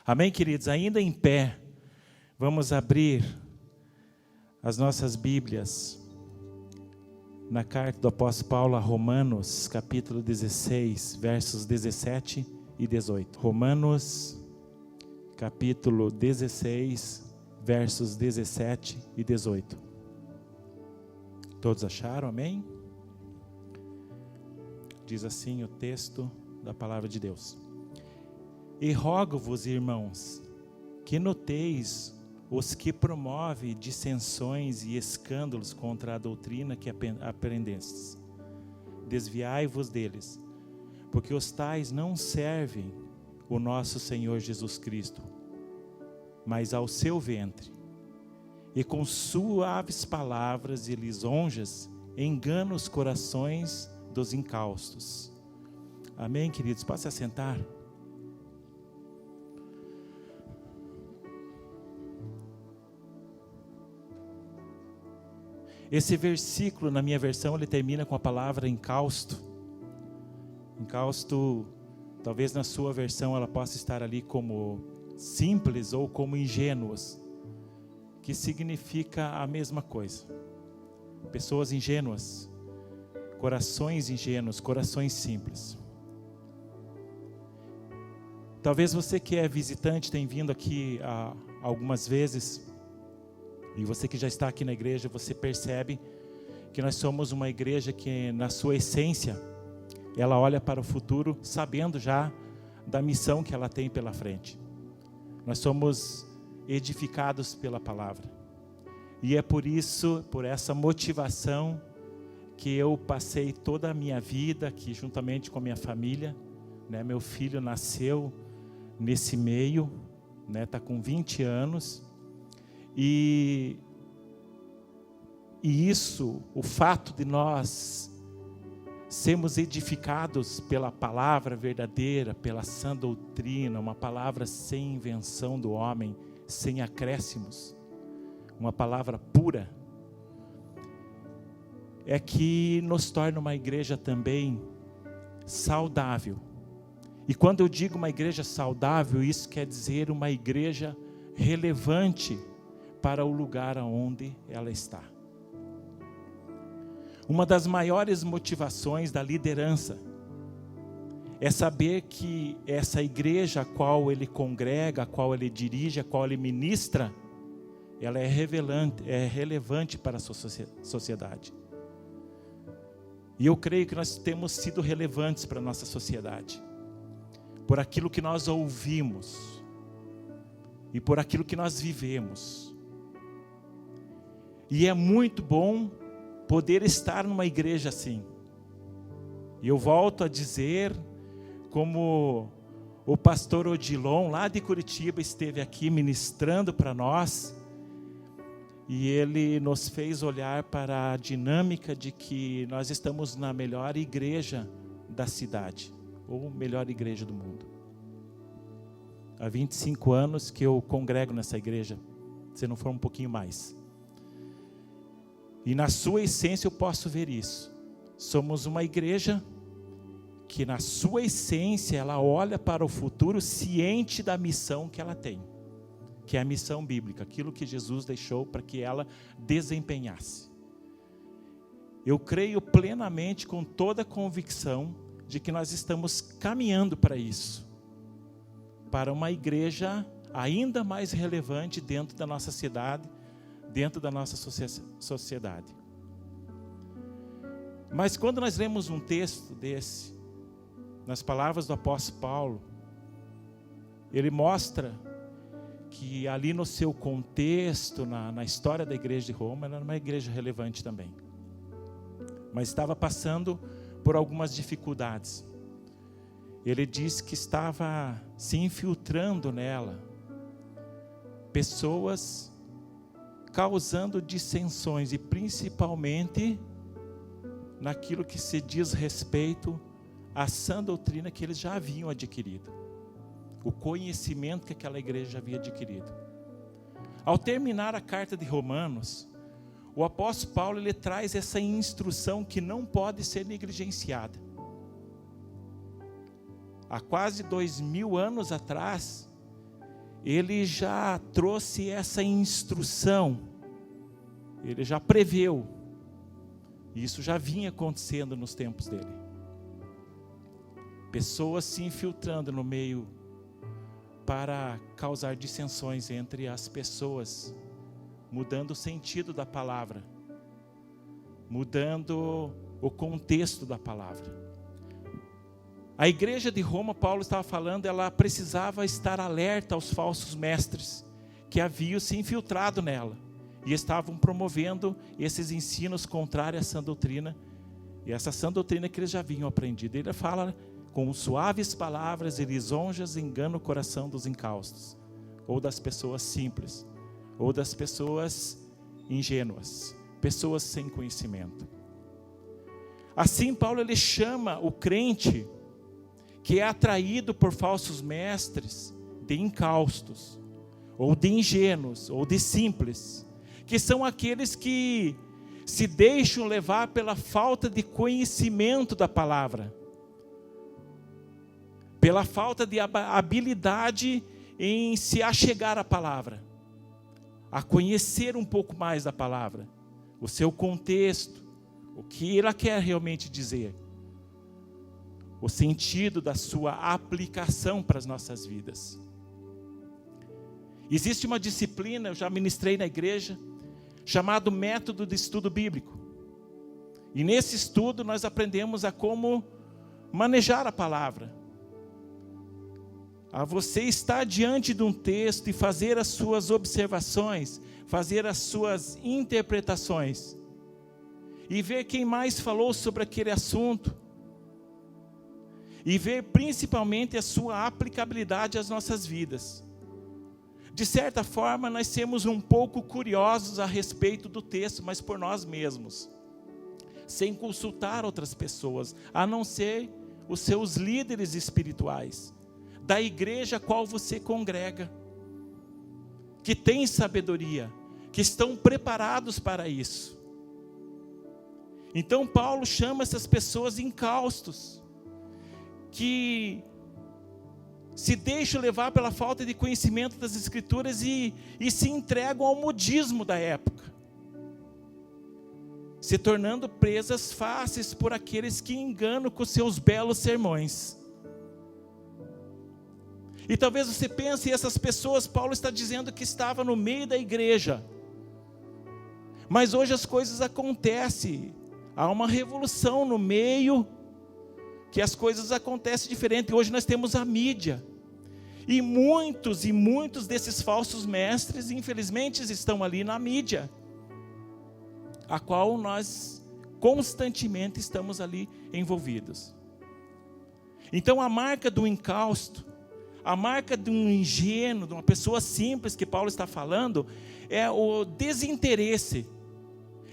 Amém, queridos? Ainda em pé, vamos abrir as nossas Bíblias na carta do apóstolo Paulo a Romanos, capítulo 16, versos 17 e 18. Romanos, capítulo 16, versos 17 e 18. Todos acharam? Amém? Diz assim o texto da palavra de Deus. E rogo-vos, irmãos, que noteis os que promovem dissensões e escândalos contra a doutrina que aprendestes. Desviai-vos deles, porque os tais não servem o nosso Senhor Jesus Cristo, mas ao seu ventre, e com suaves palavras e lisonjas enganam os corações dos incaustos. Amém, queridos? Passe a sentar. Esse versículo, na minha versão, ele termina com a palavra encausto. Encausto, talvez na sua versão ela possa estar ali como simples ou como ingênuos, que significa a mesma coisa. Pessoas ingênuas, corações ingênuos, corações simples. Talvez você que é visitante tenha vindo aqui algumas vezes, e você que já está aqui na igreja, você percebe que nós somos uma igreja que, na sua essência, ela olha para o futuro sabendo já da missão que ela tem pela frente. Nós somos edificados pela palavra. E é por isso, por essa motivação, que eu passei toda a minha vida aqui, juntamente com a minha família. Meu filho nasceu nesse meio, está com 20 anos. E isso, o fato de nós sermos edificados pela palavra verdadeira, pela sã doutrina, uma palavra sem invenção do homem, sem acréscimos, uma palavra pura, é que nos torna uma igreja também saudável. E quando eu digo uma igreja saudável, isso quer dizer uma igreja relevante para o lugar onde ela está. Uma das maiores motivações da liderança é saber que essa igreja a qual ele congrega, a qual ele dirige, a qual ele ministra, ela é relevante para a sua sociedade. E eu creio que nós temos sido relevantes para a nossa sociedade, por aquilo que nós ouvimos e por aquilo que nós vivemos. E é muito bom poder estar numa igreja assim. E eu volto a dizer, como o pastor Odilon, lá de Curitiba, esteve aqui ministrando para nós, e ele nos fez olhar para a dinâmica de que nós estamos na melhor igreja da cidade, ou melhor igreja do mundo. Há 25 anos que eu congrego nessa igreja, se não for um pouquinho mais. E na sua essência eu posso ver isso. Somos uma igreja que na sua essência ela olha para o futuro ciente da missão que ela tem, que é a missão bíblica, aquilo que Jesus deixou para que ela desempenhasse. Eu creio plenamente, com toda a convicção, de que nós estamos caminhando para isso, para uma igreja ainda mais relevante dentro da nossa cidade, dentro da nossa sociedade. Mas quando nós lemos um texto desse, nas palavras do apóstolo Paulo, ele mostra que ali no seu contexto, na história da igreja de Roma, ela era uma igreja relevante também, mas estava passando por algumas dificuldades. Ele diz que estava se infiltrando nela pessoas causando dissensões, e principalmente naquilo que se diz respeito à sã doutrina que eles já haviam adquirido, o conhecimento que aquela igreja já havia adquirido. Ao terminar a carta de Romanos, o apóstolo Paulo ele traz essa instrução que não pode ser negligenciada. Há quase 2000 anos atrás, ele já trouxe essa instrução, ele já preveu, e isso já vinha acontecendo nos tempos dele. Pessoas se infiltrando no meio para causar dissensões entre as pessoas, mudando o sentido da palavra, mudando o contexto da palavra. A igreja de Roma, Paulo estava falando, ela precisava estar alerta aos falsos mestres que haviam se infiltrado nela e estavam promovendo esses ensinos contrários à sã doutrina, e essa sã doutrina que eles já haviam aprendido. Ele fala: com suaves palavras e lisonjas engana o coração dos incaustos, ou das pessoas simples, ou das pessoas ingênuas, pessoas sem conhecimento. Assim, Paulo ele chama o crente que é atraído por falsos mestres de incaustos, ou de ingênuos, ou de simples, que são aqueles que se deixam levar pela falta de conhecimento da palavra, pela falta de habilidade em se achegar à palavra, a conhecer um pouco mais da palavra, o seu contexto, o que ela quer realmente dizer, o sentido da sua aplicação para as nossas vidas. Existe uma disciplina, eu já ministrei na igreja, chamado método de estudo bíblico. E nesse estudo nós aprendemos a como manejar a palavra, a você estar diante de um texto e fazer as suas observações, fazer as suas interpretações, e ver quem mais falou sobre aquele assunto, e ver principalmente a sua aplicabilidade às nossas vidas. De certa forma, nós somos um pouco curiosos a respeito do texto, mas por nós mesmos, sem consultar outras pessoas, a não ser os seus líderes espirituais, da igreja a qual você congrega, que tem sabedoria, que estão preparados para isso. Então Paulo chama essas pessoas incaustos, que se deixam levar pela falta de conhecimento das Escrituras e se entregam ao modismo da época, se tornando presas fáceis por aqueles que enganam com seus belos sermões. E talvez você pense, essas pessoas, Paulo está dizendo que estava no meio da igreja, mas hoje as coisas acontecem, há uma revolução no meio, que as coisas acontecem diferente. Hoje nós temos a mídia, e muitos desses falsos mestres, infelizmente, estão ali na mídia, a qual nós constantemente estamos ali envolvidos. Então a marca do incausto, a marca de um ingênuo, de uma pessoa simples que Paulo está falando, é o desinteresse,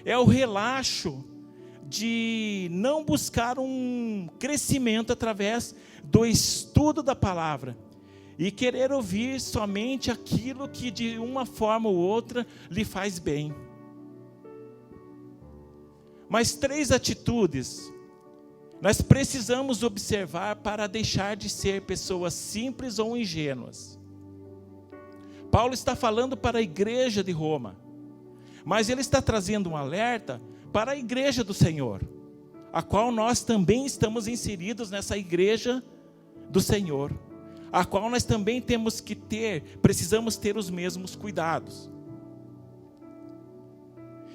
é o relaxo de não buscar um crescimento através do estudo da palavra e querer ouvir somente aquilo que de uma forma ou outra lhe faz bem. Mas 3 atitudes nós precisamos observar para deixar de ser pessoas simples ou ingênuas. Paulo está falando para a igreja de Roma, mas ele está trazendo um alerta para a igreja do Senhor, a qual nós também estamos inseridos nessa igreja do Senhor, a qual nós também precisamos ter os mesmos cuidados.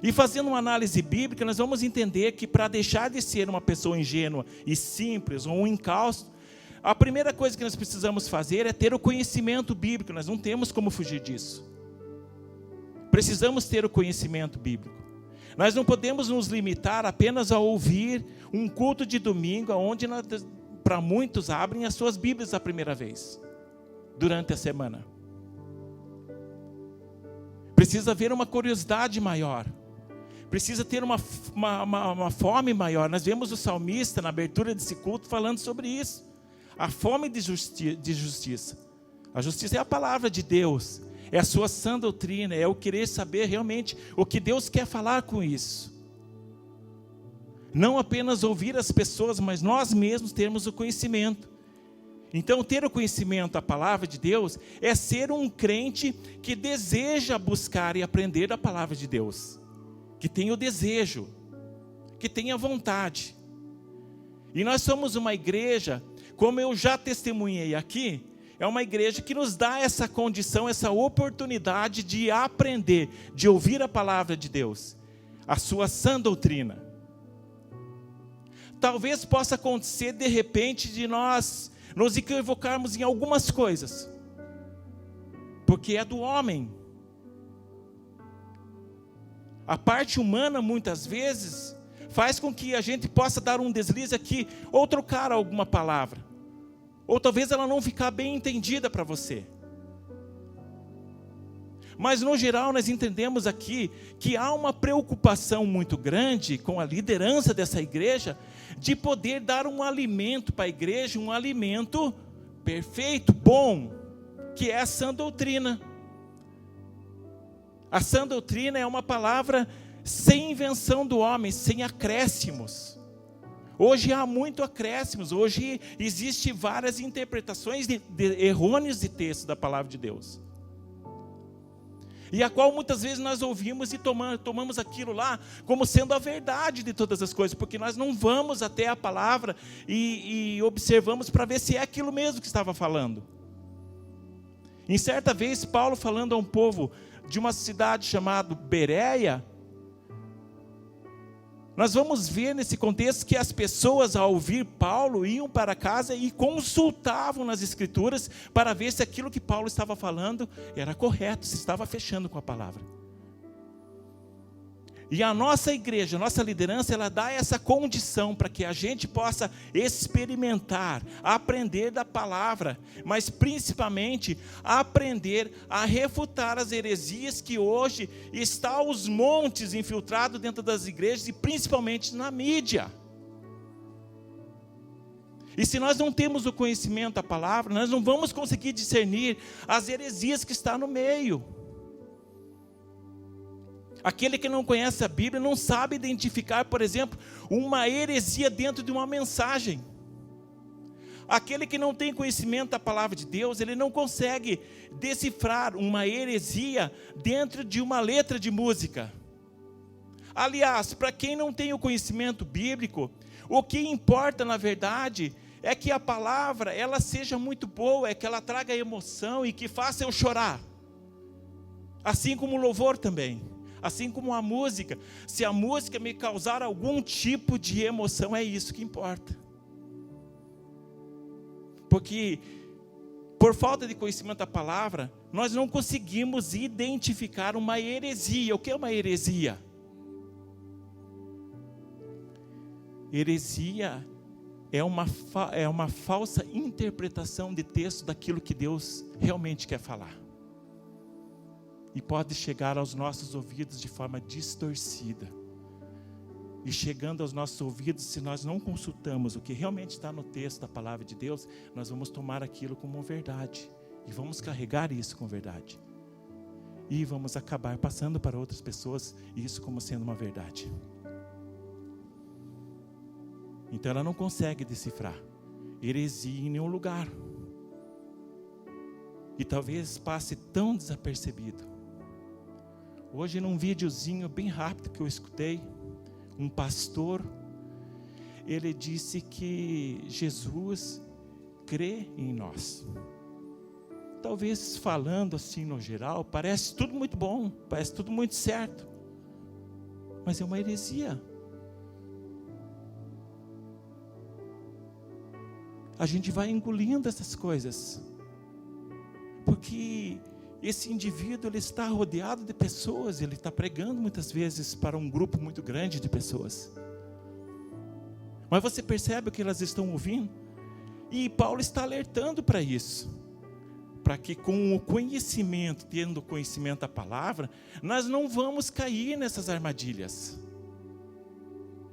E fazendo uma análise bíblica, nós vamos entender que para deixar de ser uma pessoa ingênua e simples, ou um incausto, a primeira coisa que nós precisamos fazer é ter o conhecimento bíblico. Nós não temos como fugir disso. Precisamos ter o conhecimento bíblico. Nós não podemos nos limitar apenas a ouvir um culto de domingo, onde para muitos abrem as suas Bíblias a primeira vez, durante a semana. Precisa haver uma curiosidade maior, precisa ter uma fome maior. Nós vemos o salmista na abertura desse culto falando sobre isso, a fome de justiça. A justiça é a palavra de Deus, é a sua sã doutrina, é o querer saber realmente o que Deus quer falar com isso. Não apenas ouvir as pessoas, mas nós mesmos termos o conhecimento. Então, ter o conhecimento da palavra de Deus é ser um crente que deseja buscar e aprender a palavra de Deus, que tem o desejo, que tem a vontade. E nós somos uma igreja, como eu já testemunhei aqui, é uma igreja que nos dá essa condição, essa oportunidade de aprender, de ouvir a palavra de Deus, a sua sã doutrina. Talvez possa acontecer de repente de nós nos equivocarmos em algumas coisas, porque é do homem. A parte humana muitas vezes faz com que a gente possa dar um deslize aqui, ou trocar alguma palavra, ou talvez ela não ficar bem entendida para você. Mas no geral nós entendemos aqui que há uma preocupação muito grande com a liderança dessa igreja, de poder dar um alimento para a igreja, um alimento perfeito, bom, que é a sã doutrina. A sã doutrina é uma palavra sem invenção do homem, sem acréscimos. Hoje há muito acréscimos, hoje existem várias interpretações errôneas de texto da palavra de Deus. E a qual muitas vezes nós ouvimos e tomamos aquilo lá como sendo a verdade de todas as coisas, porque nós não vamos até a palavra e observamos para ver se é aquilo mesmo que estava falando. Em certa vez, Paulo falando a um povo de uma cidade chamada Bereia, nós vamos ver nesse contexto que as pessoas, ao ouvir Paulo, iam para casa e consultavam nas Escrituras para ver se aquilo que Paulo estava falando era correto, se estava fechando com a palavra. E a nossa igreja, a nossa liderança, ela dá essa condição para que a gente possa experimentar, aprender da palavra, mas principalmente aprender a refutar as heresias que hoje estão aos montes infiltrados dentro das igrejas e principalmente na mídia. E se nós não temos o conhecimento da palavra, nós não vamos conseguir discernir as heresias que estão no meio. Aquele que não conhece a Bíblia não sabe identificar, por exemplo, uma heresia dentro de uma mensagem. Aquele que não tem conhecimento da palavra de Deus, ele não consegue decifrar uma heresia dentro de uma letra de música. Aliás, para quem não tem o conhecimento bíblico, o que importa na verdade é que a palavra ela seja muito boa, é que ela traga emoção e que faça eu chorar. Assim como o louvor também. Assim como a música, se a música me causar algum tipo de emoção, é isso que importa. Porque, por falta de conhecimento da palavra, nós não conseguimos identificar uma heresia. O que é uma heresia? Heresia é uma falsa interpretação de texto daquilo que Deus realmente quer falar. E pode chegar aos nossos ouvidos de forma distorcida. E chegando aos nossos ouvidos, se nós não consultamos o que realmente está no texto da palavra de Deus, nós vamos tomar aquilo como verdade. E vamos carregar isso com verdade. E vamos acabar passando para outras pessoas isso como sendo uma verdade. Então ela não consegue decifrar heresia em nenhum lugar. E talvez passe tão desapercebido. Hoje num videozinho bem rápido que eu escutei, um pastor, ele disse que Jesus crê em nós. Talvez falando assim no geral, parece tudo muito bom, parece tudo muito certo, mas é uma heresia. A gente vai engolindo essas coisas, porque esse indivíduo ele está rodeado de pessoas, ele está pregando muitas vezes para um grupo muito grande de pessoas. Mas você percebe o que elas estão ouvindo? E Paulo está alertando para isso. Para que com o conhecimento, tendo o conhecimento da palavra, nós não vamos cair nessas armadilhas.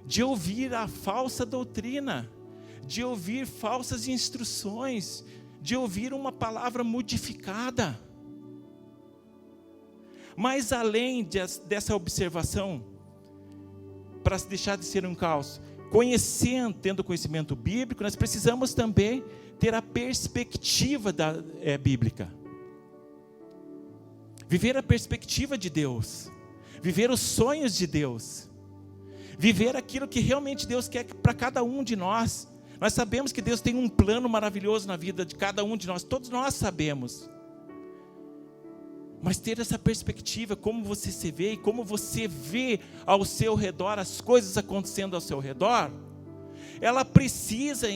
De ouvir a falsa doutrina, de ouvir falsas instruções, de ouvir uma palavra modificada. Mas além dessa observação, para deixar de ser um caos, conhecendo, tendo conhecimento bíblico, nós precisamos também ter a perspectiva bíblica. Viver a perspectiva de Deus. Viver os sonhos de Deus. Viver aquilo que realmente Deus quer para cada um de nós. Nós sabemos que Deus tem um plano maravilhoso na vida de cada um de nós. Todos nós sabemos. Mas ter essa perspectiva, como você se vê e como você vê ao seu redor, as coisas acontecendo ao seu redor, ela precisa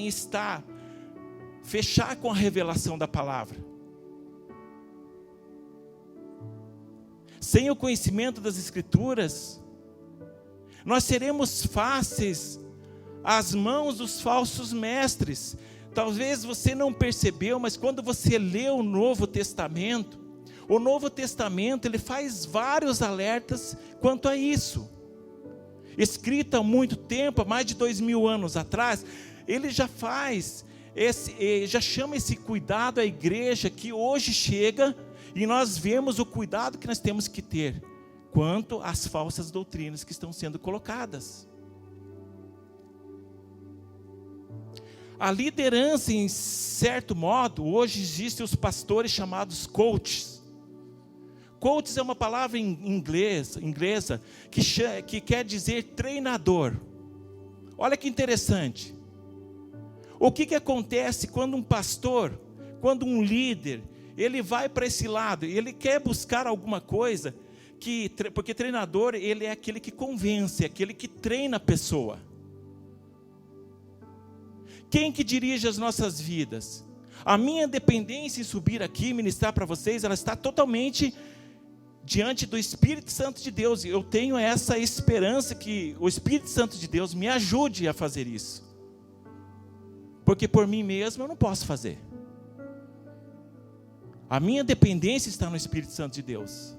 fechar com a revelação da palavra. Sem o conhecimento das Escrituras, nós seremos fáceis às mãos dos falsos mestres. Talvez você não percebeu, mas quando você lê o Novo Testamento ele faz vários alertas quanto a isso. Escrito há muito tempo, há mais de 2000 anos atrás, ele já chama esse cuidado à igreja que hoje chega, e nós vemos o cuidado que nós temos que ter quanto às falsas doutrinas que estão sendo colocadas. A liderança, em certo modo, hoje existem os pastores chamados coaches. Coaches é uma palavra inglesa que quer dizer treinador. Olha que interessante. O que acontece quando um pastor, quando um líder, ele vai para esse lado, ele quer buscar alguma coisa, porque treinador, ele é aquele que convence, é aquele que treina a pessoa. Quem que dirige as nossas vidas? A minha dependência em subir aqui e ministrar para vocês, ela está totalmente diante do Espírito Santo de Deus. Eu tenho essa esperança que o Espírito Santo de Deus me ajude a fazer isso. Porque por mim mesmo eu não posso fazer. A minha dependência está no Espírito Santo de Deus.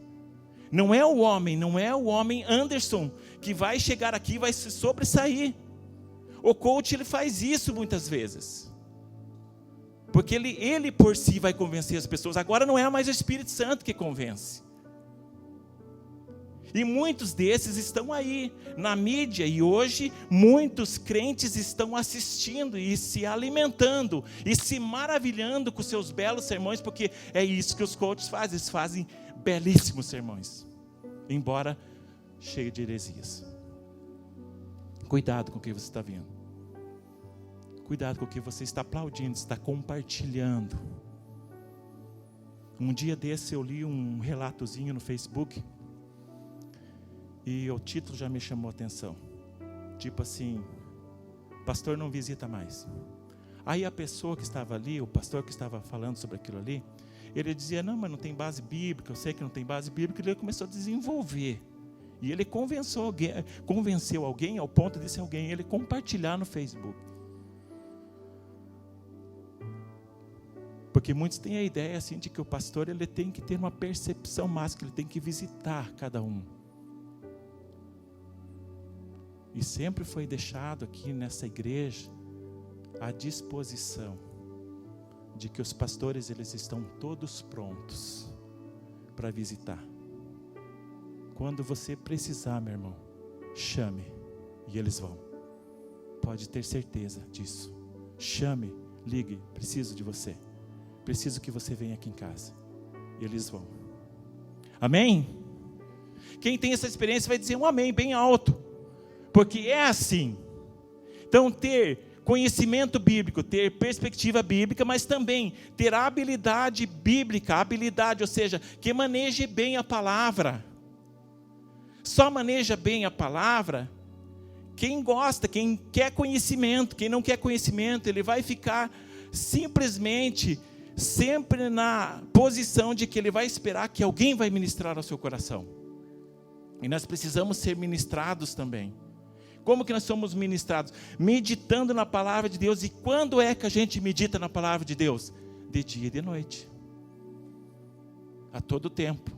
Não é o homem Anderson que vai chegar aqui e vai se sobressair. O coach, ele faz isso muitas vezes. Porque ele por si vai convencer as pessoas. Agora não é mais o Espírito Santo que convence. E muitos desses estão aí na mídia, e hoje muitos crentes estão assistindo e se alimentando e se maravilhando com seus belos sermões, porque é isso que os coaches fazem, eles fazem belíssimos sermões, embora cheio de heresias. Cuidado com o que você está vendo, cuidado com o que você está aplaudindo, está compartilhando. Um dia desse eu li um relatozinho no Facebook, e o título já me chamou a atenção. Tipo assim, pastor não visita mais. Aí a pessoa que estava ali, o pastor que estava falando sobre aquilo ali, ele dizia, não, mas não tem base bíblica, eu sei que não tem base bíblica. Ele começou a desenvolver. E ele convenceu alguém ao ponto de ser alguém, ele compartilhar no Facebook. Porque muitos têm a ideia assim de que o pastor, ele tem que ter uma percepção máxima, ele tem que visitar cada um. E sempre foi deixado aqui nessa igreja à disposição de que os pastores, eles estão todos prontos para visitar. Quando você precisar, meu irmão, chame e eles vão. Pode ter certeza disso. Chame, ligue, preciso de você. Preciso que você venha aqui em casa. E eles vão. Amém? Quem tem essa experiência vai dizer um amém bem alto. Porque é assim. Então ter conhecimento bíblico, ter perspectiva bíblica, mas também ter habilidade bíblica, ou seja, que maneje bem a palavra. Só maneja bem a palavra quem gosta, quem quer conhecimento. Quem não quer conhecimento, ele vai ficar simplesmente sempre na posição de que ele vai esperar que alguém vai ministrar ao seu coração. E nós precisamos ser ministrados também. Como que nós somos ministrados? Meditando na palavra de Deus. E quando é que a gente medita na palavra de Deus? De dia e de noite. A todo tempo.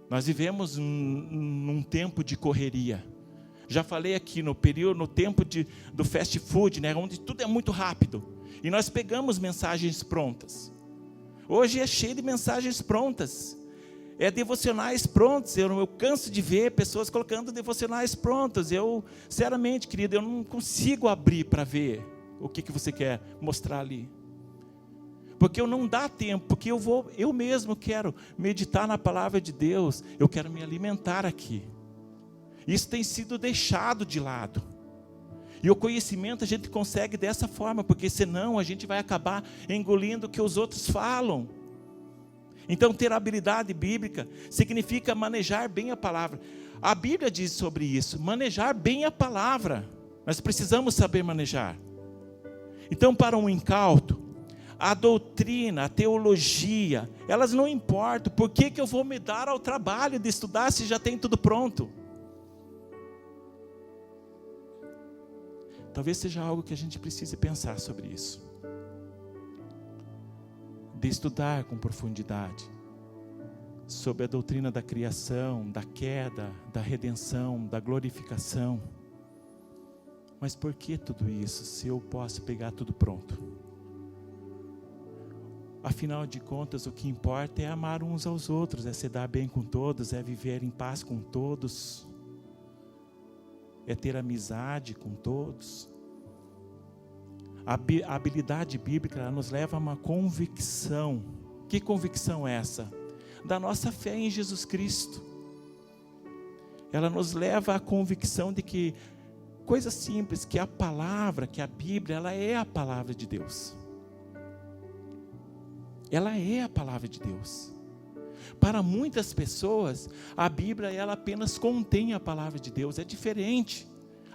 Nós vivemos num tempo de correria. Já falei aqui no tempo do fast food, né, onde tudo é muito rápido. E nós pegamos mensagens prontas. Hoje é cheio de mensagens prontas. É devocionais prontos. Eu canso de ver pessoas colocando devocionais prontos. Eu, sinceramente, querido, eu não consigo abrir para ver o que você quer mostrar ali. Porque eu não dá tempo, porque eu mesmo quero meditar na palavra de Deus, eu quero me alimentar aqui. Isso tem sido deixado de lado. E o conhecimento a gente consegue dessa forma, porque senão a gente vai acabar engolindo o que os outros falam. Então, ter habilidade bíblica significa manejar bem a palavra. A Bíblia diz sobre isso, manejar bem a palavra. Nós precisamos saber manejar. Então, para um incauto, a doutrina, a teologia, elas não importam. Por que eu vou me dar ao trabalho de estudar se já tem tudo pronto? Talvez seja algo que a gente precise pensar sobre isso. De estudar com profundidade sobre a doutrina da criação, da queda, da redenção, da glorificação. Mas por que tudo isso, se eu posso pegar tudo pronto? Afinal de contas, o que importa é amar uns aos outros, é se dar bem com todos, é viver em paz com todos, é ter amizade com todos. A habilidade bíblica, ela nos leva a uma convicção. Que convicção é essa? Da nossa fé em Jesus Cristo. Ela nos leva à convicção de que, coisa simples, que a palavra, que a Bíblia, ela é a palavra de Deus. Ela é a palavra de Deus. Para muitas pessoas, a Bíblia, ela apenas contém a palavra de Deus. É diferente.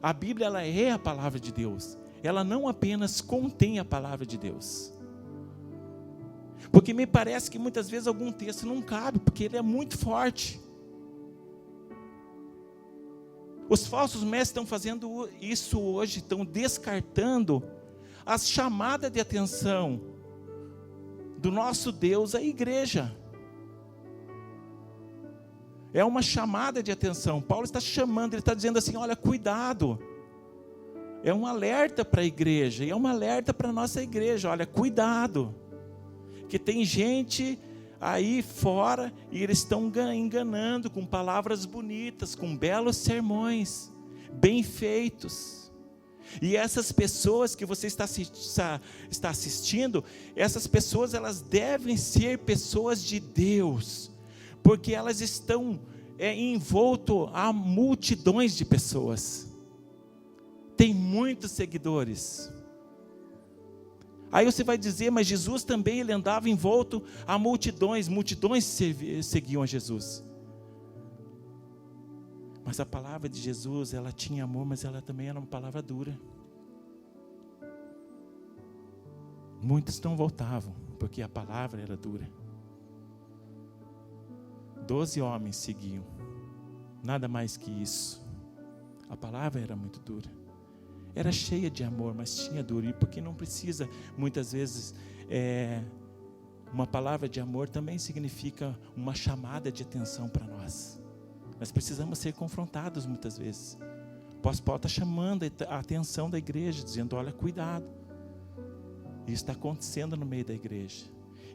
A Bíblia, ela é a palavra de Deus. Ela não apenas contém a palavra de Deus. Porque me parece que muitas vezes algum texto não cabe, porque ele é muito forte. Os falsos mestres estão fazendo isso hoje, estão descartando as chamadas de atenção do nosso Deus à igreja. É uma chamada de atenção. Paulo está chamando, ele está dizendo assim, olha, cuidado. É um alerta para a igreja, e é um alerta para a nossa igreja, olha, cuidado. Que tem gente aí fora, e eles estão enganando com palavras bonitas, com belos sermões, bem feitos. E essas pessoas que você está assistindo, essas pessoas, elas devem ser pessoas de Deus, porque elas estão envolto a multidões de pessoas. Tem muitos seguidores. Aí você vai dizer, mas Jesus também, ele andava envolto a multidões seguiam a Jesus. Mas a palavra de Jesus, ela tinha amor, mas ela também era uma palavra dura. Muitos não voltavam, porque a palavra era dura. 12 homens seguiam, nada mais que isso. A palavra era muito dura. Era cheia de amor, mas tinha dor. E porque não precisa, muitas vezes, uma palavra de amor também significa uma chamada de atenção para nós. Nós precisamos ser confrontados muitas vezes. O apóstolo Paulo está chamando a atenção da igreja, dizendo, olha, cuidado. Isso está acontecendo no meio da igreja.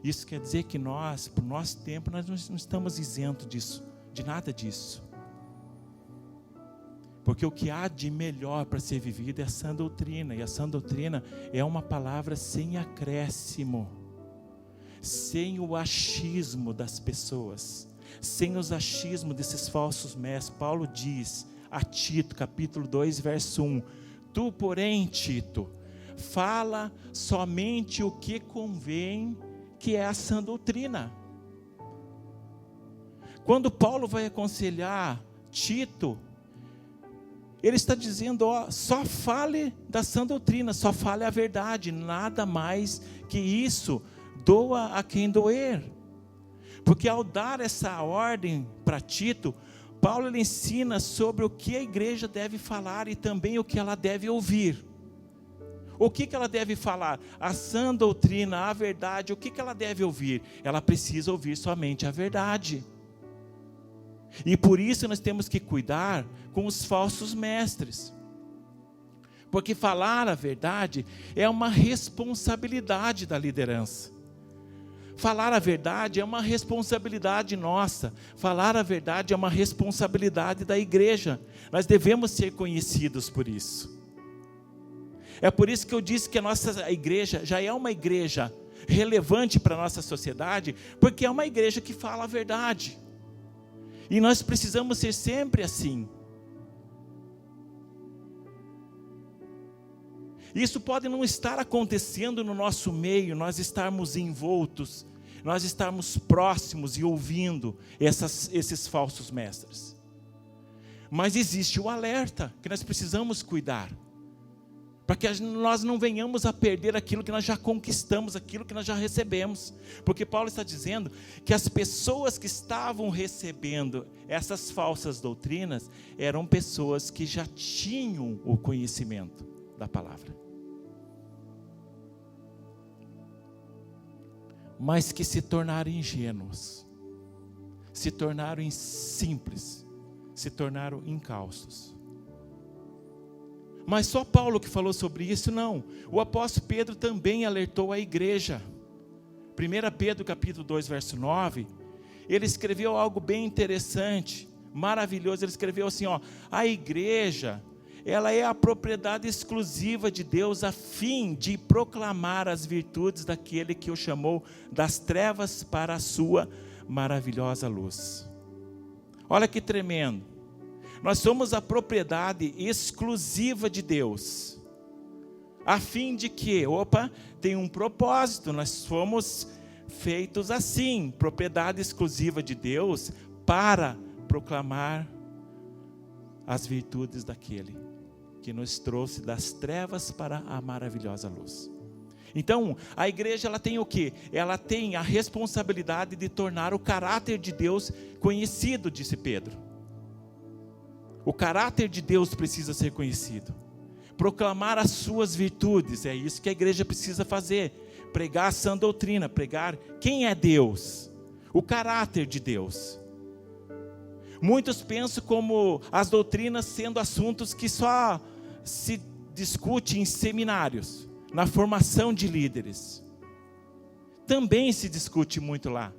Isso quer dizer que nós, por nosso tempo, nós não estamos isentos disso, de nada disso. Porque o que há de melhor para ser vivido é a sã doutrina. E a sã doutrina é uma palavra sem acréscimo, sem o achismo das pessoas, sem os achismos desses falsos mestres. Paulo diz a Tito, capítulo 2, verso 1, tu, porém, Tito, fala somente o que convém, que é a sã doutrina. Quando Paulo vai aconselhar Tito, ele está dizendo, só fale da sã doutrina, só fale a verdade, nada mais que isso, doa a quem doer. Porque ao dar essa ordem para Tito, Paulo ele ensina sobre o que a igreja deve falar e também o que ela deve ouvir. O que ela deve falar? A sã doutrina, a verdade, o que ela deve ouvir? Ela precisa ouvir somente a verdade. E por isso nós temos que cuidar com os falsos mestres. Porque falar a verdade é uma responsabilidade da liderança. Falar a verdade é uma responsabilidade nossa. Falar a verdade é uma responsabilidade da igreja. Nós devemos ser conhecidos por isso. É por isso que eu disse que a nossa igreja já é uma igreja relevante para a nossa sociedade, porque é uma igreja que fala a verdade. E nós precisamos ser sempre assim. Isso pode não estar acontecendo no nosso meio, nós estarmos envoltos, nós estarmos próximos e ouvindo esses falsos mestres. Mas existe o alerta, que nós precisamos cuidar, para que nós não venhamos a perder aquilo que nós já conquistamos, aquilo que nós já recebemos. Porque Paulo está dizendo que as pessoas que estavam recebendo essas falsas doutrinas, eram pessoas que já tinham o conhecimento da palavra, mas que se tornaram ingênuos, se tornaram simples, se tornaram incautos. Mas só Paulo que falou sobre isso? Não. O apóstolo Pedro também alertou a igreja. 1 Pedro capítulo 2, verso 9, ele escreveu algo bem interessante, maravilhoso. Ele escreveu assim, a igreja, ela é a propriedade exclusiva de Deus, a fim de proclamar as virtudes daquele que o chamou das trevas para a sua maravilhosa luz. Olha que tremendo. Nós somos a propriedade exclusiva de Deus, a fim de que, tem um propósito, nós fomos feitos assim, propriedade exclusiva de Deus, para proclamar as virtudes daquele que nos trouxe das trevas para a maravilhosa luz. Então, a igreja, ela tem o quê? Ela tem a responsabilidade de tornar o caráter de Deus conhecido, disse Pedro. O caráter de Deus precisa ser conhecido. Proclamar as suas virtudes, é isso que a igreja precisa fazer. Pregar a sã doutrina, pregar quem é Deus, o caráter de Deus. Muitos pensam como as doutrinas sendo assuntos que só se discute em seminários, na formação de líderes. Também se discute muito lá.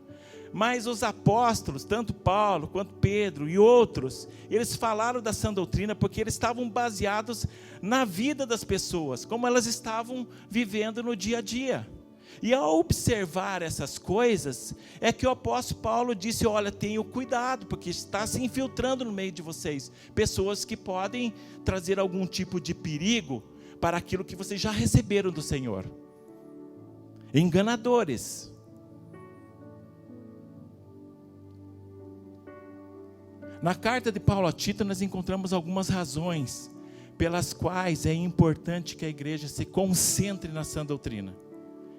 Mas os apóstolos, tanto Paulo quanto Pedro e outros, eles falaram da sã doutrina porque eles estavam baseados na vida das pessoas, como elas estavam vivendo no dia a dia. E ao observar essas coisas, é que o apóstolo Paulo disse, tenham cuidado, porque está se infiltrando no meio de vocês, pessoas que podem trazer algum tipo de perigo para aquilo que vocês já receberam do Senhor. Enganadores. Na carta de Paulo a Tito, nós encontramos algumas razões pelas quais é importante que a igreja se concentre na sã doutrina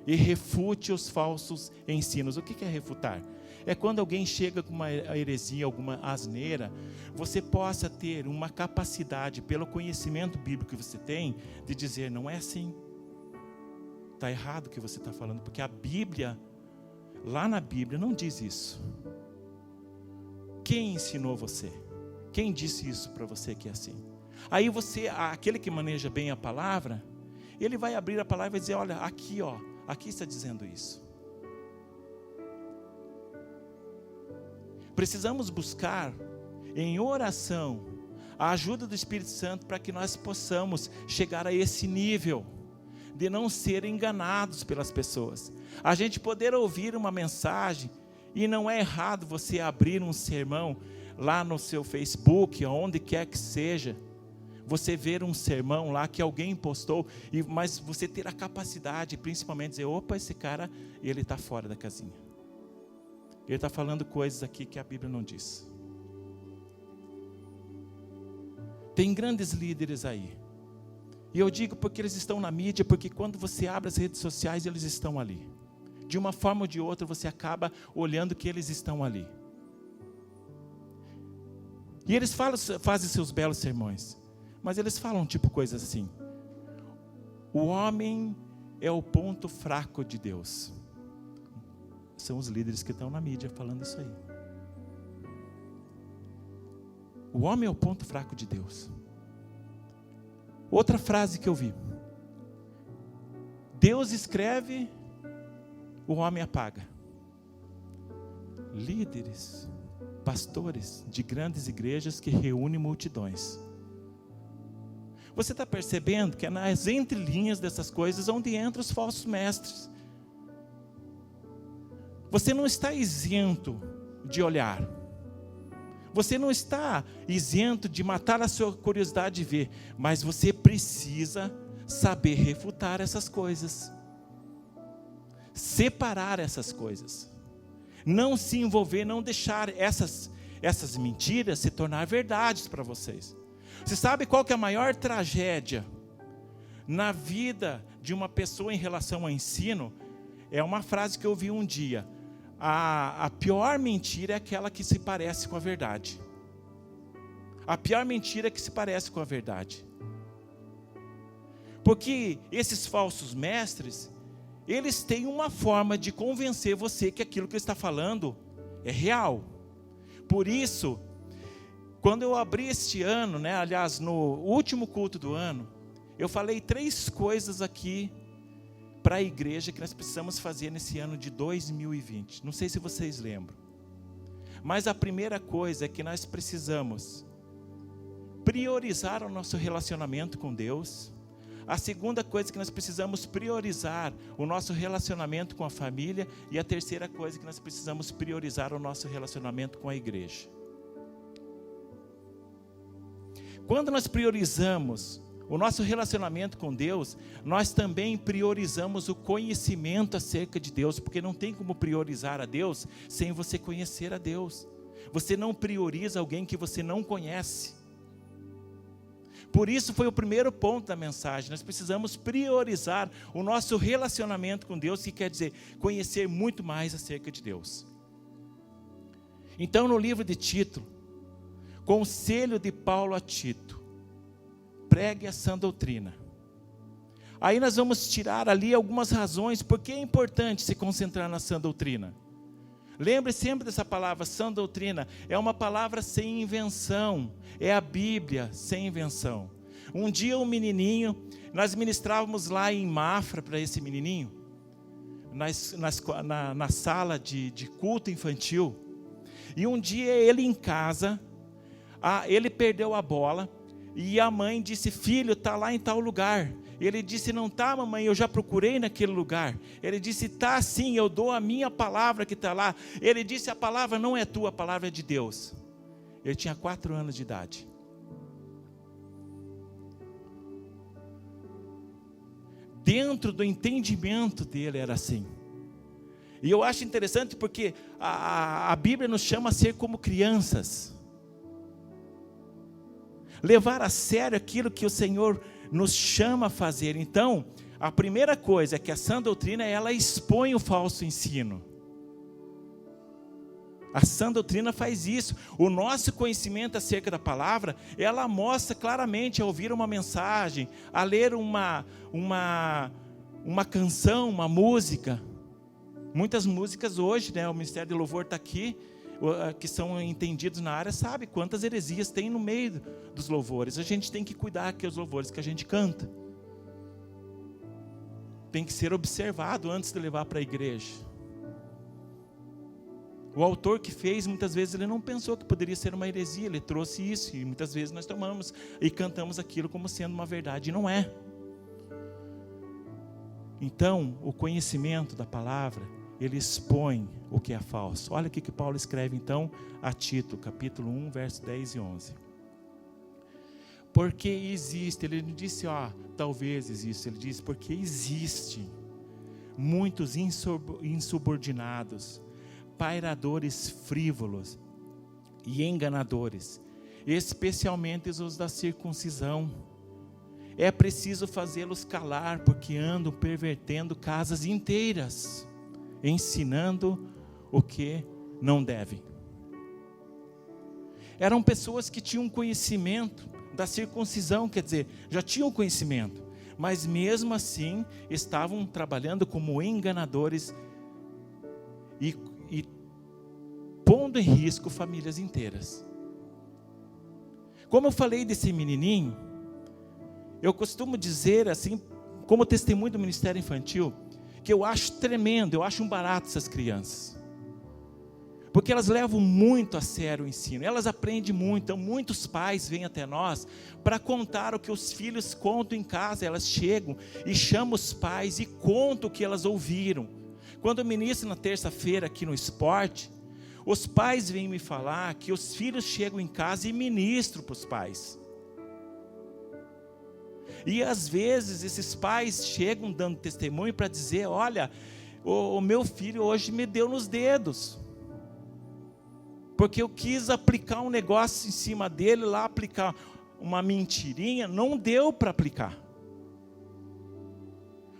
e refute os falsos ensinos. O que é refutar? É quando alguém chega com uma heresia, alguma asneira, você possa ter uma capacidade, pelo conhecimento bíblico que você tem, de dizer, não é assim, está errado o que você está falando, porque a Bíblia, lá na Bíblia, não diz isso. Quem ensinou você? Quem disse isso para você que é assim? Aí aquele que maneja bem a palavra, ele vai abrir a palavra e vai dizer, aqui está dizendo isso. Precisamos buscar em oração a ajuda do Espírito Santo para que nós possamos chegar a esse nível de não ser enganados pelas pessoas. A gente poder ouvir uma mensagem, e não é errado você abrir um sermão lá no seu Facebook, onde quer que seja, você ver um sermão lá que alguém postou, mas você ter a capacidade, principalmente, de dizer, esse cara, ele está fora da casinha. Ele está falando coisas aqui que a Bíblia não diz. Tem grandes líderes aí. E eu digo porque eles estão na mídia, porque quando você abre as redes sociais, eles estão ali. De uma forma ou de outra, você acaba olhando que eles estão ali. E eles fazem seus belos sermões. Mas eles falam coisas assim. O homem é o ponto fraco de Deus. São os líderes que estão na mídia falando isso aí. O homem é o ponto fraco de Deus. Outra frase que eu vi. Deus escreve, o homem apaga. líderes, pastores de grandes igrejas que reúnem multidões. Você está percebendo que é nas entrelinhas dessas coisas onde entram os falsos mestres. Você não está isento de olhar. Você não está isento de matar a sua curiosidade de ver. Mas você precisa saber refutar essas coisas. Separar essas coisas. Não se envolver, não deixar essas mentiras se tornar verdades para vocês. Você sabe qual que é a maior tragédia na vida de uma pessoa em relação ao ensino? É uma frase que eu ouvi um dia. A pior mentira é aquela que se parece com a verdade. A pior mentira é que se parece com a verdade. Porque esses falsos mestres, eles têm uma forma de convencer você que aquilo que ele está falando é real. Por isso, quando eu abri este ano, aliás, no último culto do ano, eu falei 3 coisas aqui para a igreja que nós precisamos fazer nesse ano de 2020. Não sei se vocês lembram. Mas a primeira coisa é que nós precisamos priorizar o nosso relacionamento com Deus. A segunda coisa é que nós precisamos priorizar o nosso relacionamento com a família. E a terceira coisa é que nós precisamos priorizar o nosso relacionamento com a igreja. Quando nós priorizamos o nosso relacionamento com Deus, nós também priorizamos o conhecimento acerca de Deus, porque não tem como priorizar a Deus sem você conhecer a Deus. Você não prioriza alguém que você não conhece. Por isso foi o primeiro ponto da mensagem. Nós precisamos priorizar o nosso relacionamento com Deus, que quer dizer conhecer muito mais acerca de Deus. Então, no livro de Tito, conselho de Paulo a Tito: pregue a sã doutrina. Aí nós vamos tirar ali algumas razões porque é importante se concentrar na sã doutrina. Lembre sempre dessa palavra, sã doutrina. É uma palavra sem invenção. É a Bíblia sem invenção. Um dia um menininho, nós ministrávamos lá em Mafra para esse menininho, na sala de culto infantil. E um dia ele em casa, ele perdeu a bola e a mãe disse: filho, está lá em tal lugar. Ele disse: não está, mamãe, eu já procurei naquele lugar. Ele disse: está sim, eu dou a minha palavra que está lá. Ele disse: a palavra não é tua, a palavra é de Deus. Ele tinha 4 anos de idade. Dentro do entendimento dele era assim. E eu acho interessante porque a Bíblia nos chama a ser como crianças. Levar a sério aquilo que o Senhor nos chama a fazer. Então, a primeira coisa é que a sã doutrina, ela expõe o falso ensino. A sã doutrina faz isso. O nosso conhecimento acerca da palavra, ela mostra claramente a ouvir uma mensagem, a ler uma canção, uma música. Muitas músicas hoje, o Ministério de Louvor está aqui, que são entendidos na área, sabe quantas heresias tem no meio dos louvores. A gente tem que cuidar que os louvores que a gente canta tem que ser observado antes de levar para a igreja. O autor que fez, muitas vezes ele não pensou que poderia ser uma heresia, ele trouxe isso, e muitas vezes nós tomamos e cantamos aquilo como sendo uma verdade, e não é. Então, o conhecimento da palavra, ele expõe o que é falso. Olha o que Paulo escreve então a Tito, capítulo 1, versos 10 e 11. Porque existe, ele não disse, talvez existe, ele disse, porque existe muitos insubordinados, pairadores frívolos e enganadores, especialmente os da circuncisão. É preciso fazê-los calar, porque andam pervertendo casas inteiras, ensinando o que não devem. Eram pessoas que tinham conhecimento da circuncisão, quer dizer, já tinham conhecimento, mas mesmo assim estavam trabalhando como enganadores e pondo em risco famílias inteiras. Como eu falei desse menininho, eu costumo dizer assim, como testemunho do Ministério Infantil, que eu acho tremendo, eu acho um barato essas crianças. Porque elas levam muito a sério o ensino, elas aprendem muito. Então muitos pais vêm até nós para contar o que os filhos contam em casa. Elas chegam e chamam os pais e contam o que elas ouviram. Quando eu ministro na terça-feira aqui no esporte, os pais vêm me falar que os filhos chegam em casa e ministram para os pais. E às vezes esses pais chegam dando testemunho para dizer: olha, o meu filho hoje me deu nos dedos, porque eu quis aplicar um negócio em cima dele lá, aplicar uma mentirinha, não deu para aplicar,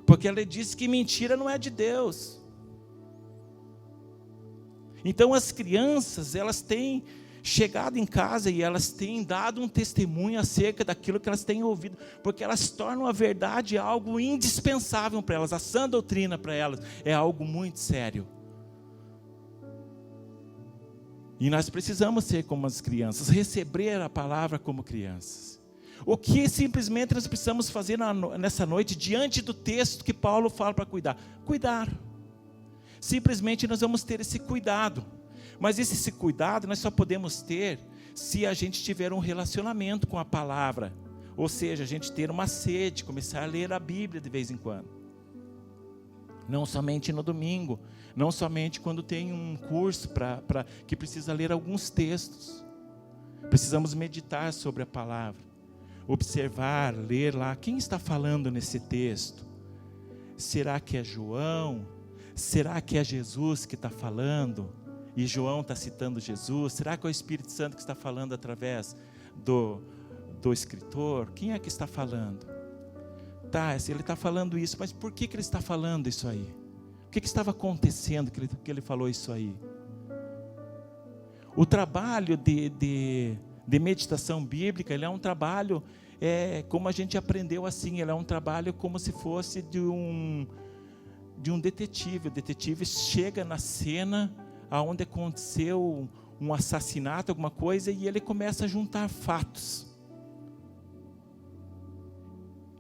porque ela disse que mentira não é de Deus. Então as crianças, elas têm chegado em casa e elas têm dado um testemunho acerca daquilo que elas têm ouvido, porque elas tornam a verdade algo indispensável para elas. A sã doutrina para elas é algo muito sério. E nós precisamos ser como as crianças, receber a palavra como crianças. O que simplesmente nós precisamos fazer nessa noite, diante do texto que Paulo fala para cuidar? Cuidar. Simplesmente nós vamos ter esse cuidado. Mas esse cuidado nós só podemos ter se a gente tiver um relacionamento com a palavra. Ou seja, a gente ter uma sede, começar a ler a Bíblia de vez em quando. Não somente no domingo, não somente quando tem um curso que precisa ler alguns textos. Precisamos meditar sobre a palavra, observar, ler lá, quem está falando nesse texto? Será que é João? Será que é Jesus que está falando? E João está citando Jesus? Será que é o Espírito Santo que está falando através do escritor? Quem é que está falando? Tá, ele está falando isso, mas por que ele está falando isso aí? O que estava acontecendo que ele falou isso aí? O trabalho de meditação bíblica, ele é um trabalho, como a gente aprendeu assim, ele é um trabalho como se fosse de um detetive. O detetive chega na cena onde aconteceu um assassinato, alguma coisa, e ele começa a juntar fatos.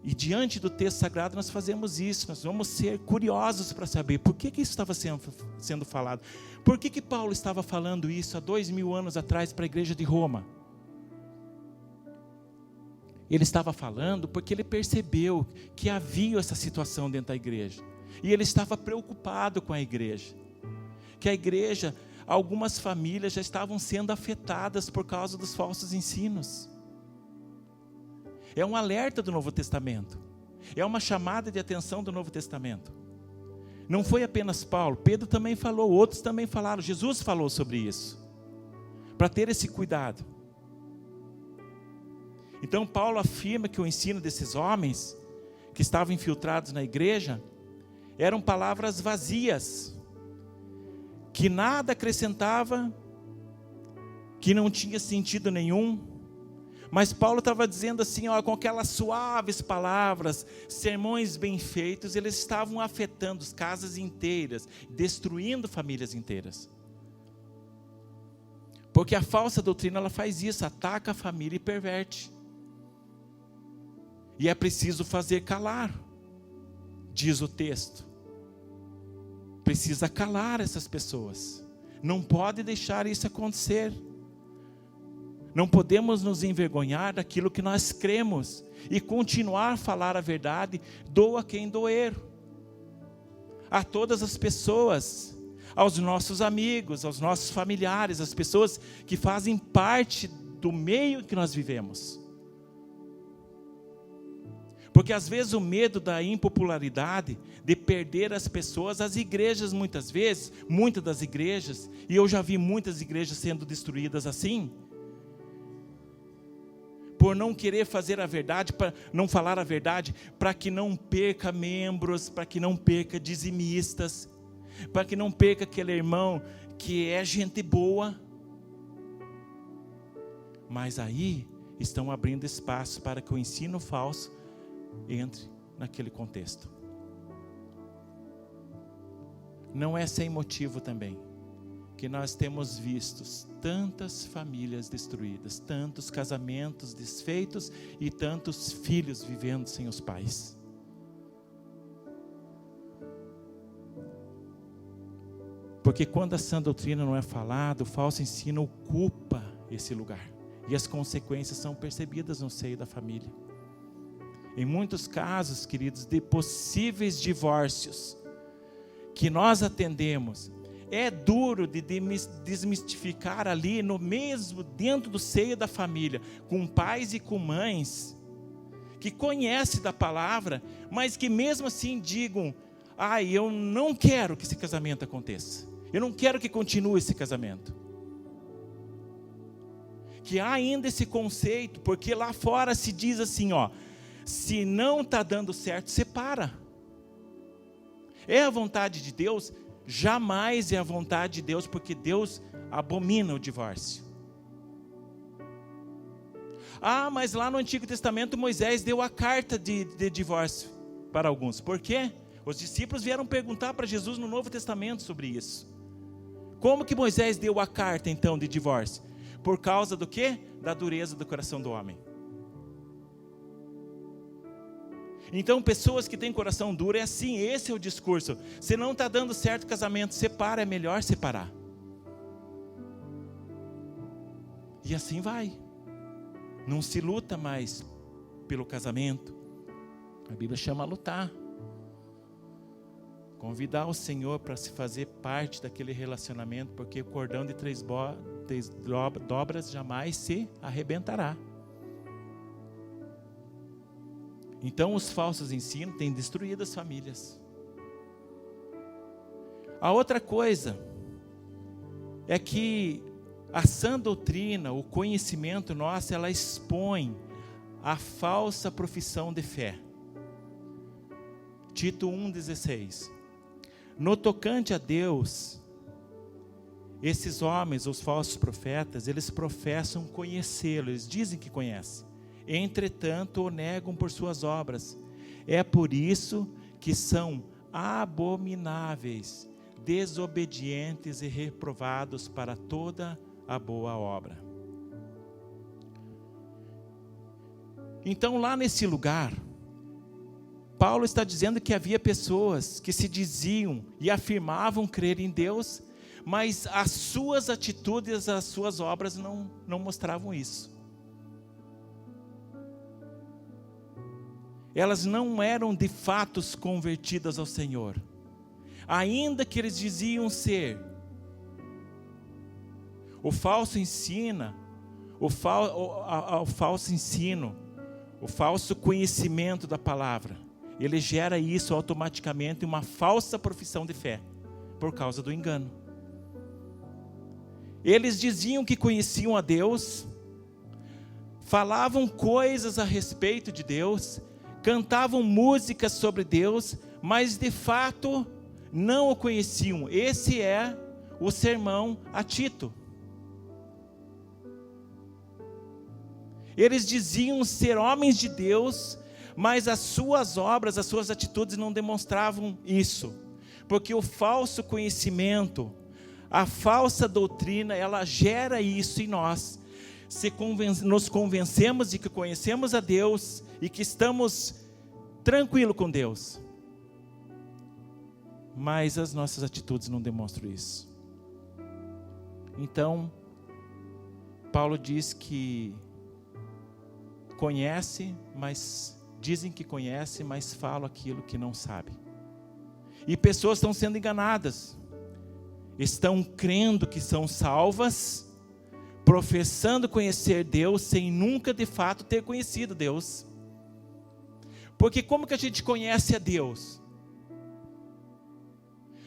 E diante do texto sagrado nós fazemos isso, nós vamos ser curiosos para saber por que isso estava sendo falado. Por que Paulo estava falando isso há 2000 anos atrás para a igreja de Roma? Ele estava falando porque ele percebeu que havia essa situação dentro da igreja. E ele estava preocupado com a igreja. Que a igreja, algumas famílias já estavam sendo afetadas por causa dos falsos ensinos. É um alerta do Novo Testamento. É uma chamada de atenção do Novo Testamento. Não foi apenas Paulo, Pedro também falou, outros também falaram, Jesus falou sobre isso. Para ter esse cuidado. Então Paulo afirma que o ensino desses homens, que estavam infiltrados na igreja, eram palavras vazias, que nada acrescentava, que não tinha sentido nenhum. Mas Paulo estava dizendo assim, com aquelas suaves palavras, sermões bem feitos, eles estavam afetando casas inteiras, destruindo famílias inteiras. Porque a falsa doutrina, ela faz isso, ataca a família e perverte. E é preciso fazer calar, diz o texto. Precisa calar essas pessoas. Não pode deixar isso acontecer. Não podemos nos envergonhar daquilo que nós cremos e continuar a falar a verdade, doa quem doer. A todas as pessoas, aos nossos amigos, aos nossos familiares, às pessoas que fazem parte do meio que nós vivemos. Porque às vezes o medo da impopularidade, de perder as pessoas, as igrejas muitas vezes, muitas das igrejas, e eu já vi muitas igrejas sendo destruídas assim, por não querer fazer a verdade, para não falar a verdade, para que não perca membros, para que não perca dizimistas, para que não perca aquele irmão que é gente boa. Mas aí estão abrindo espaço para que o ensino falso entre naquele contexto. Não é sem motivo também que nós temos visto tantas famílias destruídas, tantos casamentos desfeitos e tantos filhos vivendo sem os pais. Porque quando a sã doutrina não é falada, o falso ensino ocupa esse lugar. E as consequências são percebidas no seio da família. Em muitos casos, queridos, de possíveis divórcios que nós atendemos, é duro de desmistificar ali no mesmo, dentro do seio da família, com pais e com mães, que conhecem da palavra, mas que mesmo assim digam, eu não quero que esse casamento aconteça. Eu não quero que continue esse casamento. Que há ainda esse conceito, porque lá fora se diz assim, se não está dando certo, separa. É a vontade de Deus? Jamais é a vontade de Deus, porque Deus abomina o divórcio. Mas lá no Antigo Testamento Moisés deu a carta de divórcio para alguns. Por quê? Os discípulos vieram perguntar para Jesus no Novo Testamento sobre isso. Como que Moisés deu a carta então de divórcio? Por causa do quê? Da dureza do coração do homem. Então, pessoas que têm coração duro, é assim, esse é o discurso. Se não está dando certo o casamento, separa, é melhor separar. E assim vai. Não se luta mais pelo casamento. A Bíblia chama a lutar. Convidar o Senhor para se fazer parte daquele relacionamento, porque o cordão de três dobras jamais se arrebentará. Então os falsos ensinos têm destruído as famílias. A outra coisa é que a sã doutrina, o conhecimento nosso, ela expõe a falsa profissão de fé. Tito 1,16. No tocante a Deus, esses homens, os falsos profetas, eles professam conhecê-lo, eles dizem que conhecem. Entretanto, o negam por suas obras. É por isso que são abomináveis, desobedientes e reprovados para toda a boa obra. Então, lá nesse lugar, Paulo está dizendo que havia pessoas que se diziam e afirmavam crer em Deus, mas as suas atitudes, as suas obras não mostravam isso. Elas não eram de fato convertidas ao Senhor, ainda que eles diziam ser. O falso ensino, o falso conhecimento da palavra, ele gera isso automaticamente, uma falsa profissão de fé, por causa do engano. Eles diziam que conheciam a Deus, falavam coisas a respeito de Deus, cantavam músicas sobre Deus, mas de fato não o conheciam. Esse é o sermão a Tito. Eles diziam ser homens de Deus, mas as suas obras, as suas atitudes não demonstravam isso. Porque o falso conhecimento, a falsa doutrina, ela gera isso em nós. Nos convencemos de que conhecemos a Deus e que estamos tranquilos com Deus, mas as nossas atitudes não demonstram isso. Então, Paulo diz que conhece, mas dizem que conhece, mas falam aquilo que não sabe. E pessoas estão sendo enganadas, estão crendo que são salvas, professando conhecer Deus, sem nunca de fato ter conhecido Deus. Porque como que a gente conhece a Deus?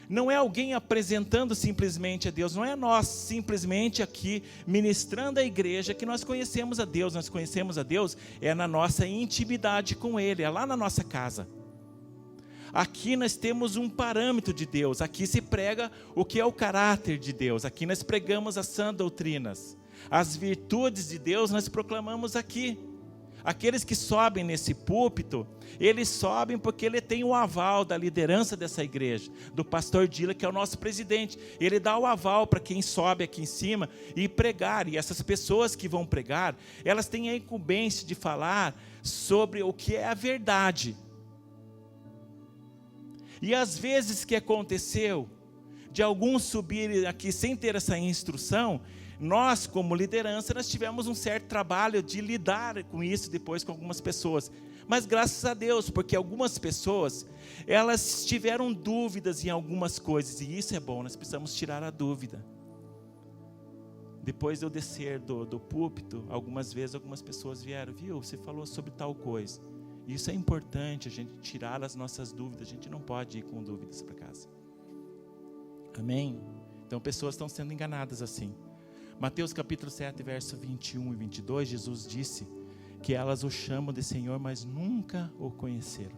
Não é alguém apresentando simplesmente a Deus, não é nós simplesmente aqui ministrando a igreja que nós conhecemos a Deus. Nós conhecemos a Deus é na nossa intimidade com Ele, é lá na nossa casa. Aqui nós temos um parâmetro de Deus, aqui se prega o que é o caráter de Deus, aqui nós pregamos as sãs doutrinas, as virtudes de Deus nós proclamamos aqui. Aqueles que sobem nesse púlpito, eles sobem porque ele tem o aval da liderança dessa igreja, do pastor Dila, que é o nosso presidente. Ele dá o aval para quem sobe aqui em cima e pregar. E essas pessoas que vão pregar, elas têm a incumbência de falar sobre o que é a verdade. E às vezes que aconteceu de alguns subirem aqui sem ter essa instrução, nós, como liderança, nós tivemos um certo trabalho de lidar com isso depois com algumas pessoas. Mas graças a Deus, porque algumas pessoas, elas tiveram dúvidas em algumas coisas, e isso é bom, nós precisamos tirar a dúvida. Depois de eu descer do púlpito, algumas vezes algumas pessoas vieram, viu, você falou sobre tal coisa. Isso é importante, a gente tirar as nossas dúvidas, a gente não pode ir com dúvidas para casa. Amém? Então pessoas estão sendo enganadas assim. Mateus capítulo 7, verso 21 e 22, Jesus disse que elas o chamam de Senhor, mas nunca o conheceram.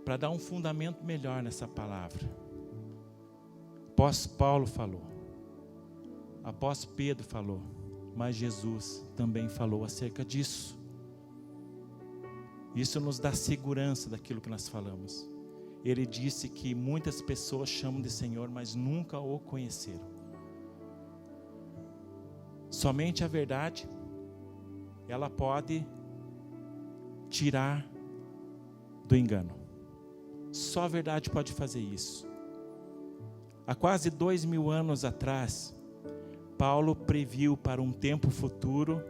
Para dar um fundamento melhor nessa palavra, apóstolo Paulo falou, apóstolo Pedro falou, mas Jesus também falou acerca disso. Isso nos dá segurança daquilo que nós falamos. Ele disse que muitas pessoas chamam de Senhor, mas nunca o conheceram. Somente a verdade, ela pode tirar do engano. Só a verdade pode fazer isso. Há quase 2000 anos atrás, Paulo previu para um tempo futuro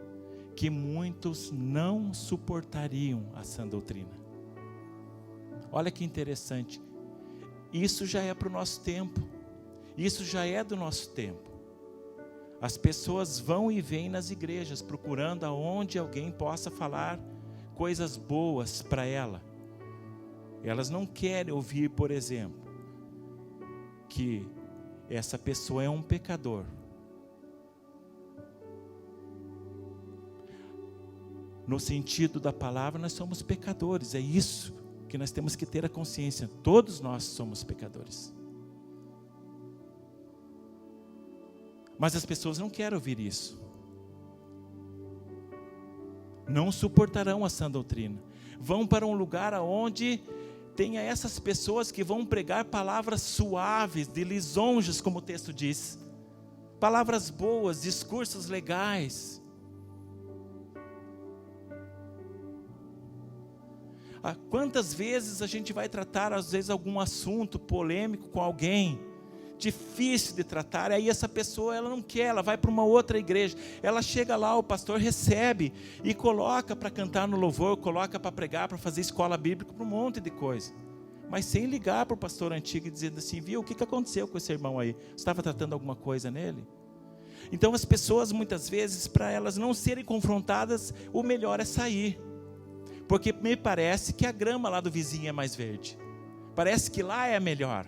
que muitos não suportariam a sã doutrina. Olha que interessante. Isso já é para o nosso tempo. Isso já é do nosso tempo. As pessoas vão e vêm nas igrejas procurando aonde alguém possa falar coisas boas para ela. Elas não querem ouvir, por exemplo, que essa pessoa é um pecador. No sentido da palavra, nós somos pecadores. É isso que nós temos que ter a consciência. Todos nós somos pecadores. Mas as pessoas não querem ouvir isso. Não suportarão a sã doutrina. Vão para um lugar onde tenha essas pessoas que vão pregar palavras suaves, de lisonjas, como o texto diz. Palavras boas, discursos legais. Quantas vezes a gente vai tratar, às vezes, algum assunto polêmico com alguém, difícil de tratar, aí essa pessoa, ela não quer, ela vai para uma outra igreja, ela chega lá, o pastor recebe, e coloca para cantar no louvor, coloca para pregar, para fazer escola bíblica, para um monte de coisa, mas sem ligar para o pastor antigo e dizendo assim, viu, o que aconteceu com esse irmão aí? Você estava tratando alguma coisa nele? Então as pessoas muitas vezes, para elas não serem confrontadas, o melhor é sair. Porque me parece que a grama lá do vizinho é mais verde. Parece que lá é melhor.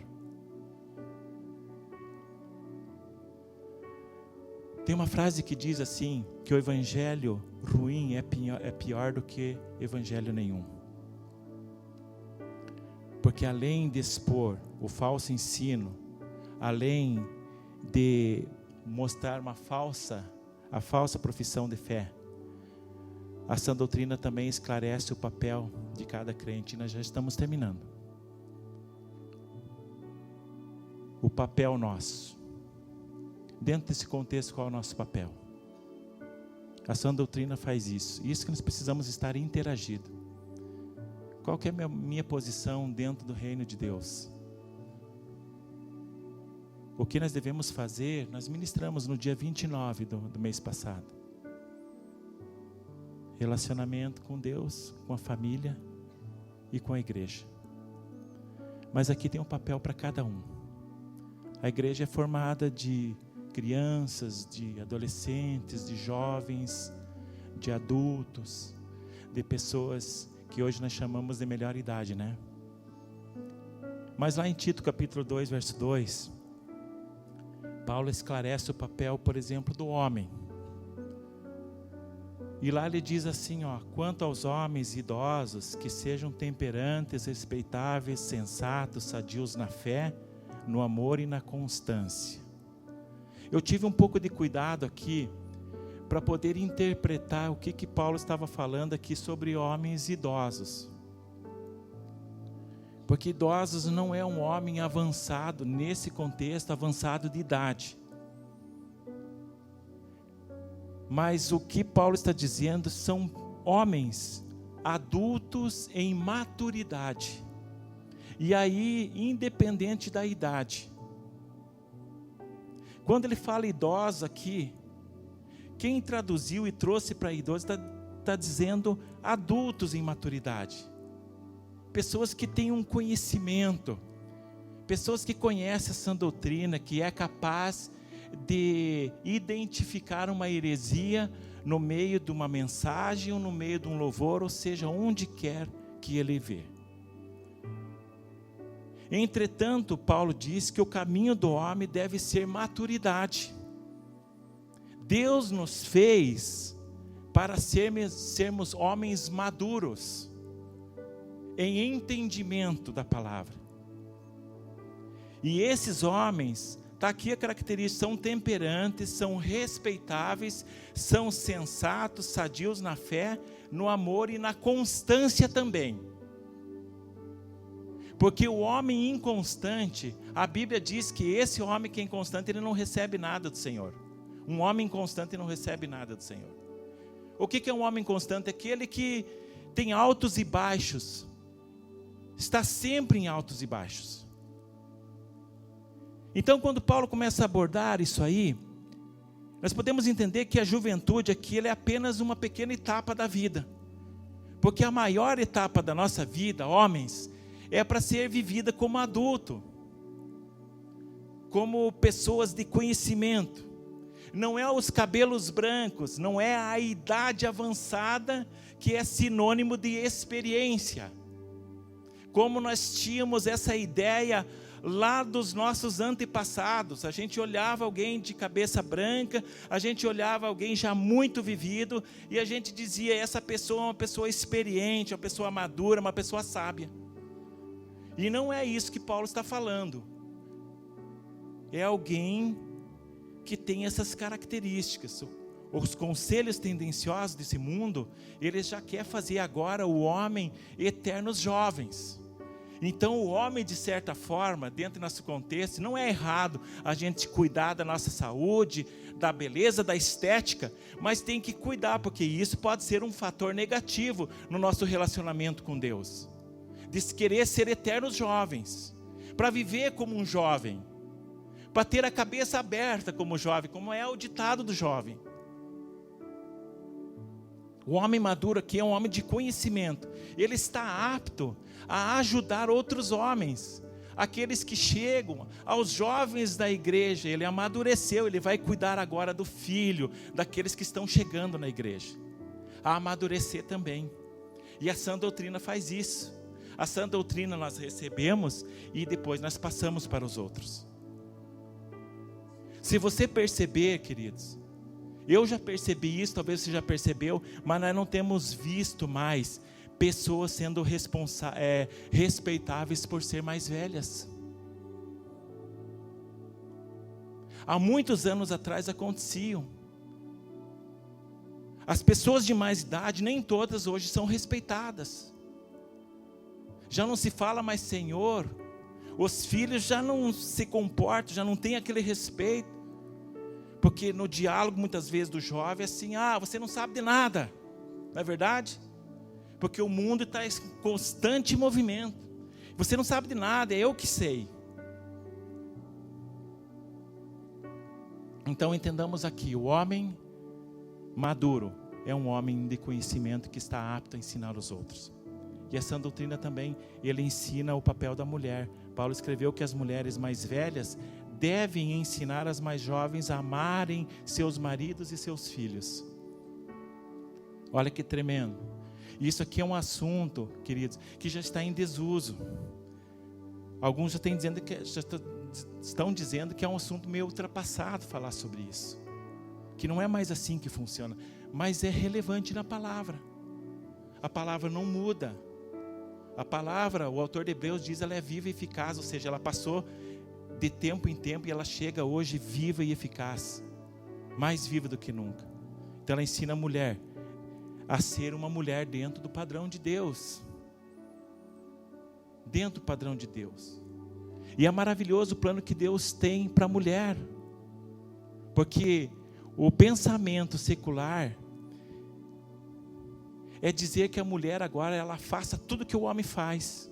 Tem uma frase que diz assim, que o evangelho ruim é pior do que evangelho nenhum. Porque além de expor o falso ensino, além de mostrar a falsa profissão de fé, a sã doutrina também esclarece o papel de cada crente. Nós já estamos terminando. O papel nosso. Dentro desse contexto, qual é o nosso papel? A sã doutrina faz isso. Isso que nós precisamos estar interagindo. Qual que é a minha posição dentro do reino de Deus? O que nós devemos fazer, nós ministramos no dia 29 do mês passado. Relacionamento com Deus, com a família e com a igreja. Mas aqui tem um papel para cada um. A igreja é formada de crianças, de adolescentes, de jovens, de adultos, de pessoas que hoje nós chamamos de melhor idade, né? Mas lá em Tito capítulo 2, verso 2, Paulo esclarece o papel, por exemplo, do homem. E lá ele diz assim, quanto aos homens idosos, que sejam temperantes, respeitáveis, sensatos, sadios na fé, no amor e na constância. Eu tive um pouco de cuidado aqui, para poder interpretar o que Paulo estava falando aqui sobre homens idosos. Porque idosos não é um homem avançado, nesse contexto, avançado de idade. Mas o que Paulo está dizendo são homens adultos em maturidade. E aí, independente da idade. Quando ele fala idosa aqui, quem traduziu e trouxe para idosos está dizendo adultos em maturidade. Pessoas que têm um conhecimento, pessoas que conhecem a sã doutrina, que é capaz de identificar uma heresia no meio de uma mensagem ou no meio de um louvor, ou seja, onde quer que ele vê. Entretanto, Paulo diz que o caminho do homem deve ser maturidade. Deus nos fez para sermos homens maduros, em entendimento da palavra. E esses homens, está aqui a característica, são temperantes, são respeitáveis, são sensatos, sadios na fé, no amor e na constância também. Porque o homem inconstante, a Bíblia diz que esse homem que é inconstante, ele não recebe nada do Senhor. Um homem inconstante não recebe nada do Senhor. O que é um homem inconstante? Aquele que tem altos e baixos, está sempre em altos e baixos. Então, quando Paulo começa a abordar isso aí, nós podemos entender que a juventude aqui ela é apenas uma pequena etapa da vida. Porque a maior etapa da nossa vida, homens, é para ser vivida como adulto, como pessoas de conhecimento. Não é os cabelos brancos, não é a idade avançada que é sinônimo de experiência. Como nós tínhamos essa ideia lá dos nossos antepassados, a gente olhava alguém de cabeça branca, a gente olhava alguém já muito vivido, e a gente dizia, essa pessoa é uma pessoa experiente, uma pessoa madura, uma pessoa sábia. E não é isso que Paulo está falando. É alguém que tem essas características. Os conselhos tendenciosos desse mundo, eles já querem fazer agora o homem eternos jovens. Então o homem, de certa forma, dentro do nosso contexto, não é errado a gente cuidar da nossa saúde, da beleza, da estética, mas tem que cuidar, porque isso pode ser um fator negativo no nosso relacionamento com Deus. De querer ser eternos jovens, para viver como um jovem, para ter a cabeça aberta como jovem, como é o ditado do jovem. O homem maduro aqui é um homem de conhecimento. Ele está apto a ajudar outros homens, aqueles que chegam, aos jovens da igreja. Ele amadureceu, ele vai cuidar agora do filho, daqueles que estão chegando na igreja, a amadurecer também. E a sã doutrina faz isso. A sã doutrina nós recebemos e depois nós passamos para os outros. Se você perceber, queridos, eu já percebi isso, talvez você já percebeu, mas nós não temos visto mais pessoas sendo respeitáveis por ser mais velhas. Há muitos anos atrás aconteciam. As pessoas de mais idade, nem todas hoje são respeitadas. Já não se fala mais Senhor, os filhos já não se comportam, já não tem aquele respeito. Porque no diálogo muitas vezes do jovem é assim, você não sabe de nada, não é verdade? Porque o mundo está em constante movimento, você não sabe de nada, é eu que sei. Então entendamos aqui, o homem maduro é um homem de conhecimento que está apto a ensinar os outros. E essa doutrina também, ele ensina o papel da mulher. Paulo escreveu que as mulheres mais velhas devem ensinar as mais jovens a amarem seus maridos e seus filhos. Olha que tremendo. Isso aqui é um assunto, queridos, que já está em desuso. Alguns já estão dizendo que é um assunto meio ultrapassado falar sobre isso. Que não é mais assim que funciona. Mas é relevante na palavra. A palavra não muda. A palavra, o autor de Hebreus diz, ela é viva e eficaz, ou seja, ela passou de tempo em tempo e ela chega hoje viva e eficaz, mais viva do que nunca. Então ela ensina a mulher a ser uma mulher dentro do padrão de Deus, dentro do padrão de Deus. E é maravilhoso o plano que Deus tem para a mulher, porque o pensamento secular é dizer que a mulher agora ela faça tudo que o homem faz.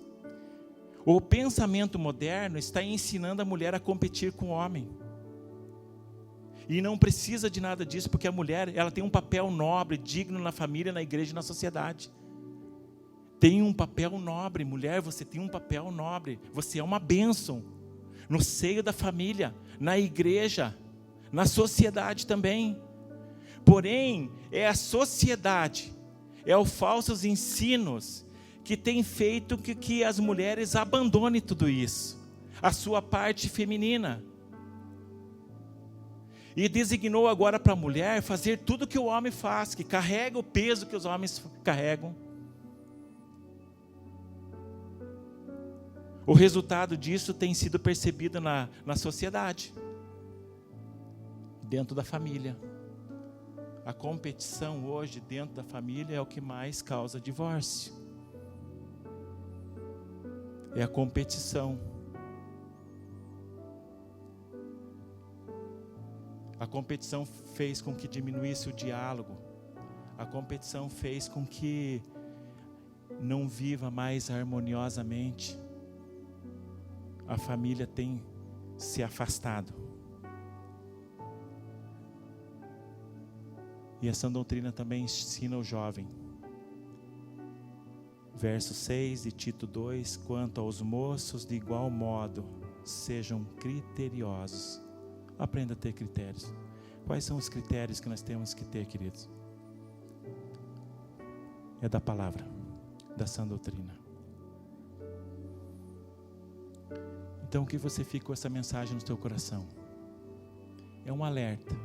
O pensamento moderno está ensinando a mulher a competir com o homem. E não precisa de nada disso, porque a mulher, ela tem um papel nobre, digno na família, na igreja e na sociedade. Tem um papel nobre, mulher, você tem um papel nobre. Você é uma bênção no seio da família, na igreja, na sociedade também. Porém, é a sociedade, é os falsos ensinos que tem feito que as mulheres abandonem tudo isso, a sua parte feminina. E designou agora para a mulher fazer tudo que o homem faz, que carrega o peso que os homens carregam. O resultado disso tem sido percebido na sociedade, dentro da família. A competição hoje dentro da família é o que mais causa divórcio. É a competição. A competição fez com que diminuísse o diálogo. A competição fez com que não viva mais harmoniosamente. A família tem se afastado. E essa doutrina também ensina o jovem. Verso 6 de Tito 2, quanto aos moços, de igual modo, sejam criteriosos. Aprenda a ter critérios. Quais são os critérios que nós temos que ter, queridos? É da palavra, da sã doutrina. Então, que você fique com essa mensagem no seu coração. É um alerta.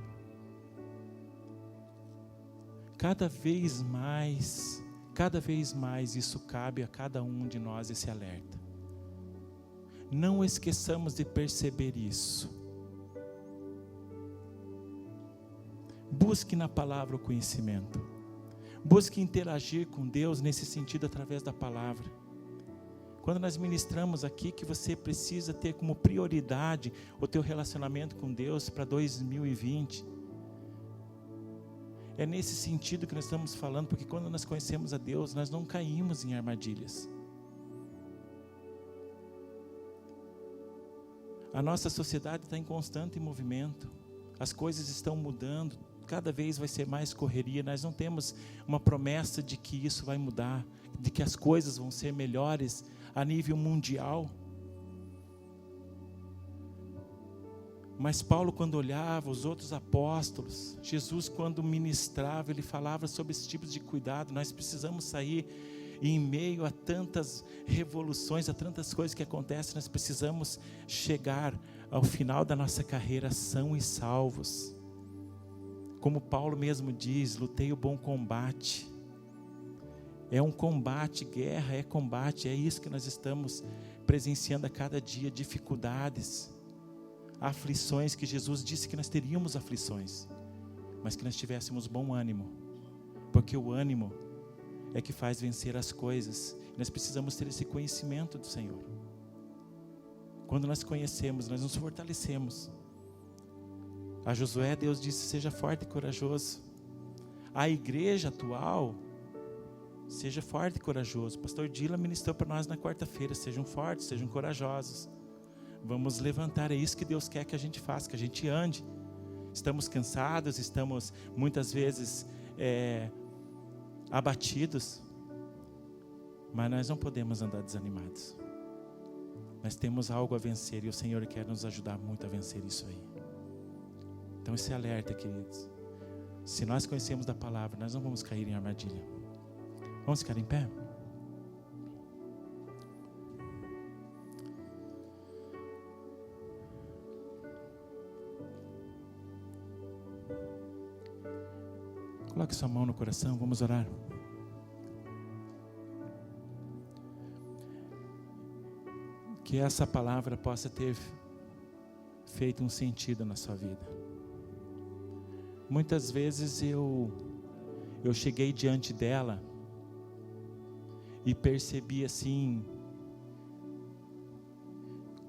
Cada vez mais isso cabe a cada um de nós, esse alerta. Não esqueçamos de perceber isso. Busque na palavra o conhecimento. Busque interagir com Deus nesse sentido através da palavra. Quando nós ministramos aqui que você precisa ter como prioridade o teu relacionamento com Deus para 2020, é nesse sentido que nós estamos falando, porque quando nós conhecemos a Deus, nós não caímos em armadilhas. A nossa sociedade está em constante movimento, as coisas estão mudando, cada vez vai ser mais correria, nós não temos uma promessa de que isso vai mudar, de que as coisas vão ser melhores a nível mundial. Mas Paulo, quando olhava os outros apóstolos, Jesus, quando ministrava, ele falava sobre esse tipo de cuidado. Nós precisamos sair em meio a tantas revoluções, a tantas coisas que acontecem, nós precisamos chegar ao final da nossa carreira são e salvos. Como Paulo mesmo diz, lutei o bom combate. É um combate, guerra é combate, é isso que nós estamos presenciando a cada dia, dificuldades, aflições, que Jesus disse que nós teríamos aflições, mas que nós tivéssemos bom ânimo, porque o ânimo é que faz vencer as coisas. Nós precisamos ter esse conhecimento do Senhor. Quando nós conhecemos, nós nos fortalecemos. A Josué, Deus disse, seja forte e corajoso. A igreja atual, seja forte e corajoso. O pastor Dila ministrou para nós na quarta-feira, sejam fortes, sejam corajosos. Vamos levantar, é isso que Deus quer que a gente faça, que a gente ande. Estamos cansados, estamos muitas vezes abatidos, mas nós não podemos andar desanimados. Nós temos algo a vencer e o Senhor quer nos ajudar muito a vencer isso aí. Então esse alerta, queridos, se nós conhecemos da palavra, nós não vamos cair em armadilha. Vamos ficar em pé? Coloque sua mão no coração, vamos orar. Que essa palavra possa ter feito um sentido na sua vida. Muitas vezes eu cheguei diante dela e percebi assim,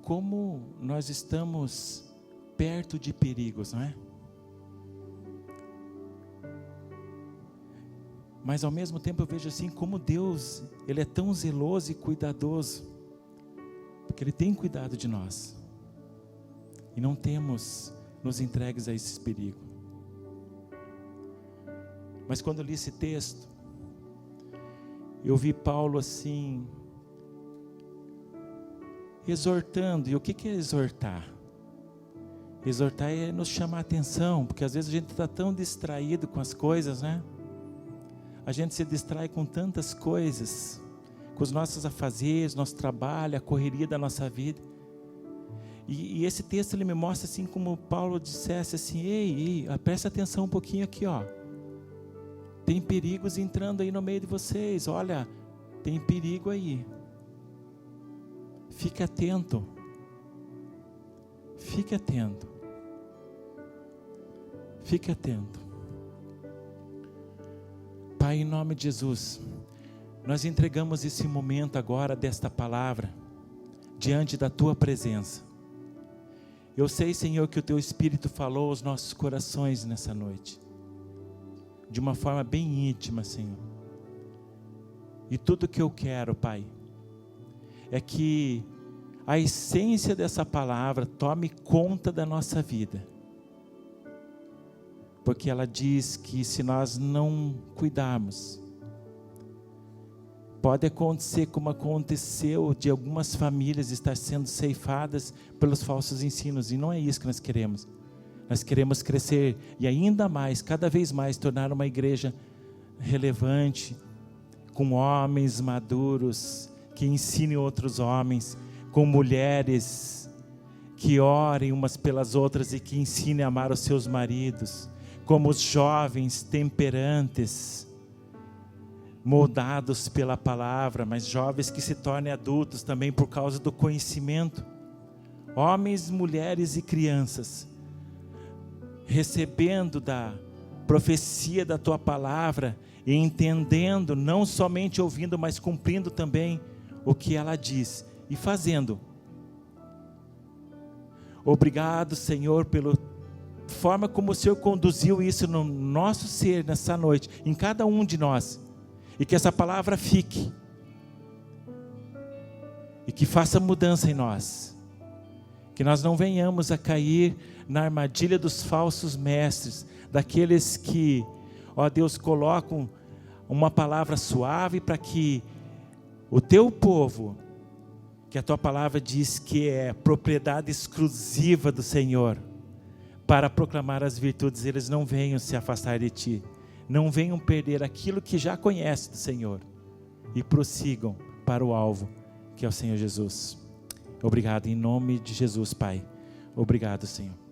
como nós estamos perto de perigos, não é? Mas ao mesmo tempo eu vejo assim como Deus, Ele é tão zeloso e cuidadoso. porque Ele tem cuidado de nós. E não temos nos entregues a esse perigo. Mas quando eu li esse texto, eu vi Paulo assim, exortando. E o que é exortar? Exortar é nos chamar a atenção, porque às vezes a gente está tão distraído com as coisas, né? A gente se distrai com tantas coisas, com os nossos afazeres, nosso trabalho, a correria da nossa vida. E esse texto ele me mostra assim, como Paulo dissesse assim: ei, presta atenção um pouquinho aqui, ó. Tem perigos entrando aí no meio de vocês, olha, tem perigo aí. Fique atento. Fique atento. Fique atento. Pai, em nome de Jesus, nós entregamos esse momento agora desta palavra diante da Tua presença. Eu sei, Senhor, que o Teu Espírito falou aos nossos corações nessa noite, de uma forma bem íntima, Senhor. E tudo que eu quero, Pai, é que a essência dessa palavra tome conta da nossa vida. Porque ela diz que se nós não cuidarmos, pode acontecer como aconteceu de algumas famílias estar sendo ceifadas pelos falsos ensinos. E não é isso que nós queremos. Nós queremos crescer e ainda mais, cada vez mais, tornar uma igreja relevante, com homens maduros, que ensinem outros homens, com mulheres que orem umas pelas outras e que ensinem a amar os seus maridos, como os jovens temperantes, moldados pela palavra, mas jovens que se tornem adultos também por causa do conhecimento. Homens, mulheres e crianças, recebendo da profecia da Tua palavra e entendendo, não somente ouvindo, mas cumprindo também o que ela diz e fazendo. Obrigado, Senhor, pela forma como o Senhor conduziu isso no nosso ser nessa noite, em cada um de nós. E que essa palavra fique. E que faça mudança em nós. Que nós não venhamos a cair na armadilha dos falsos mestres, daqueles que, ó Deus, colocam uma palavra suave para que o Teu povo, que a Tua palavra diz que é propriedade exclusiva do Senhor, para proclamar as virtudes, eles não venham se afastar de Ti. Não venham perder aquilo que já conhecem do Senhor e prossigam para o alvo, que é o Senhor Jesus. Obrigado em nome de Jesus, Pai. Obrigado, Senhor.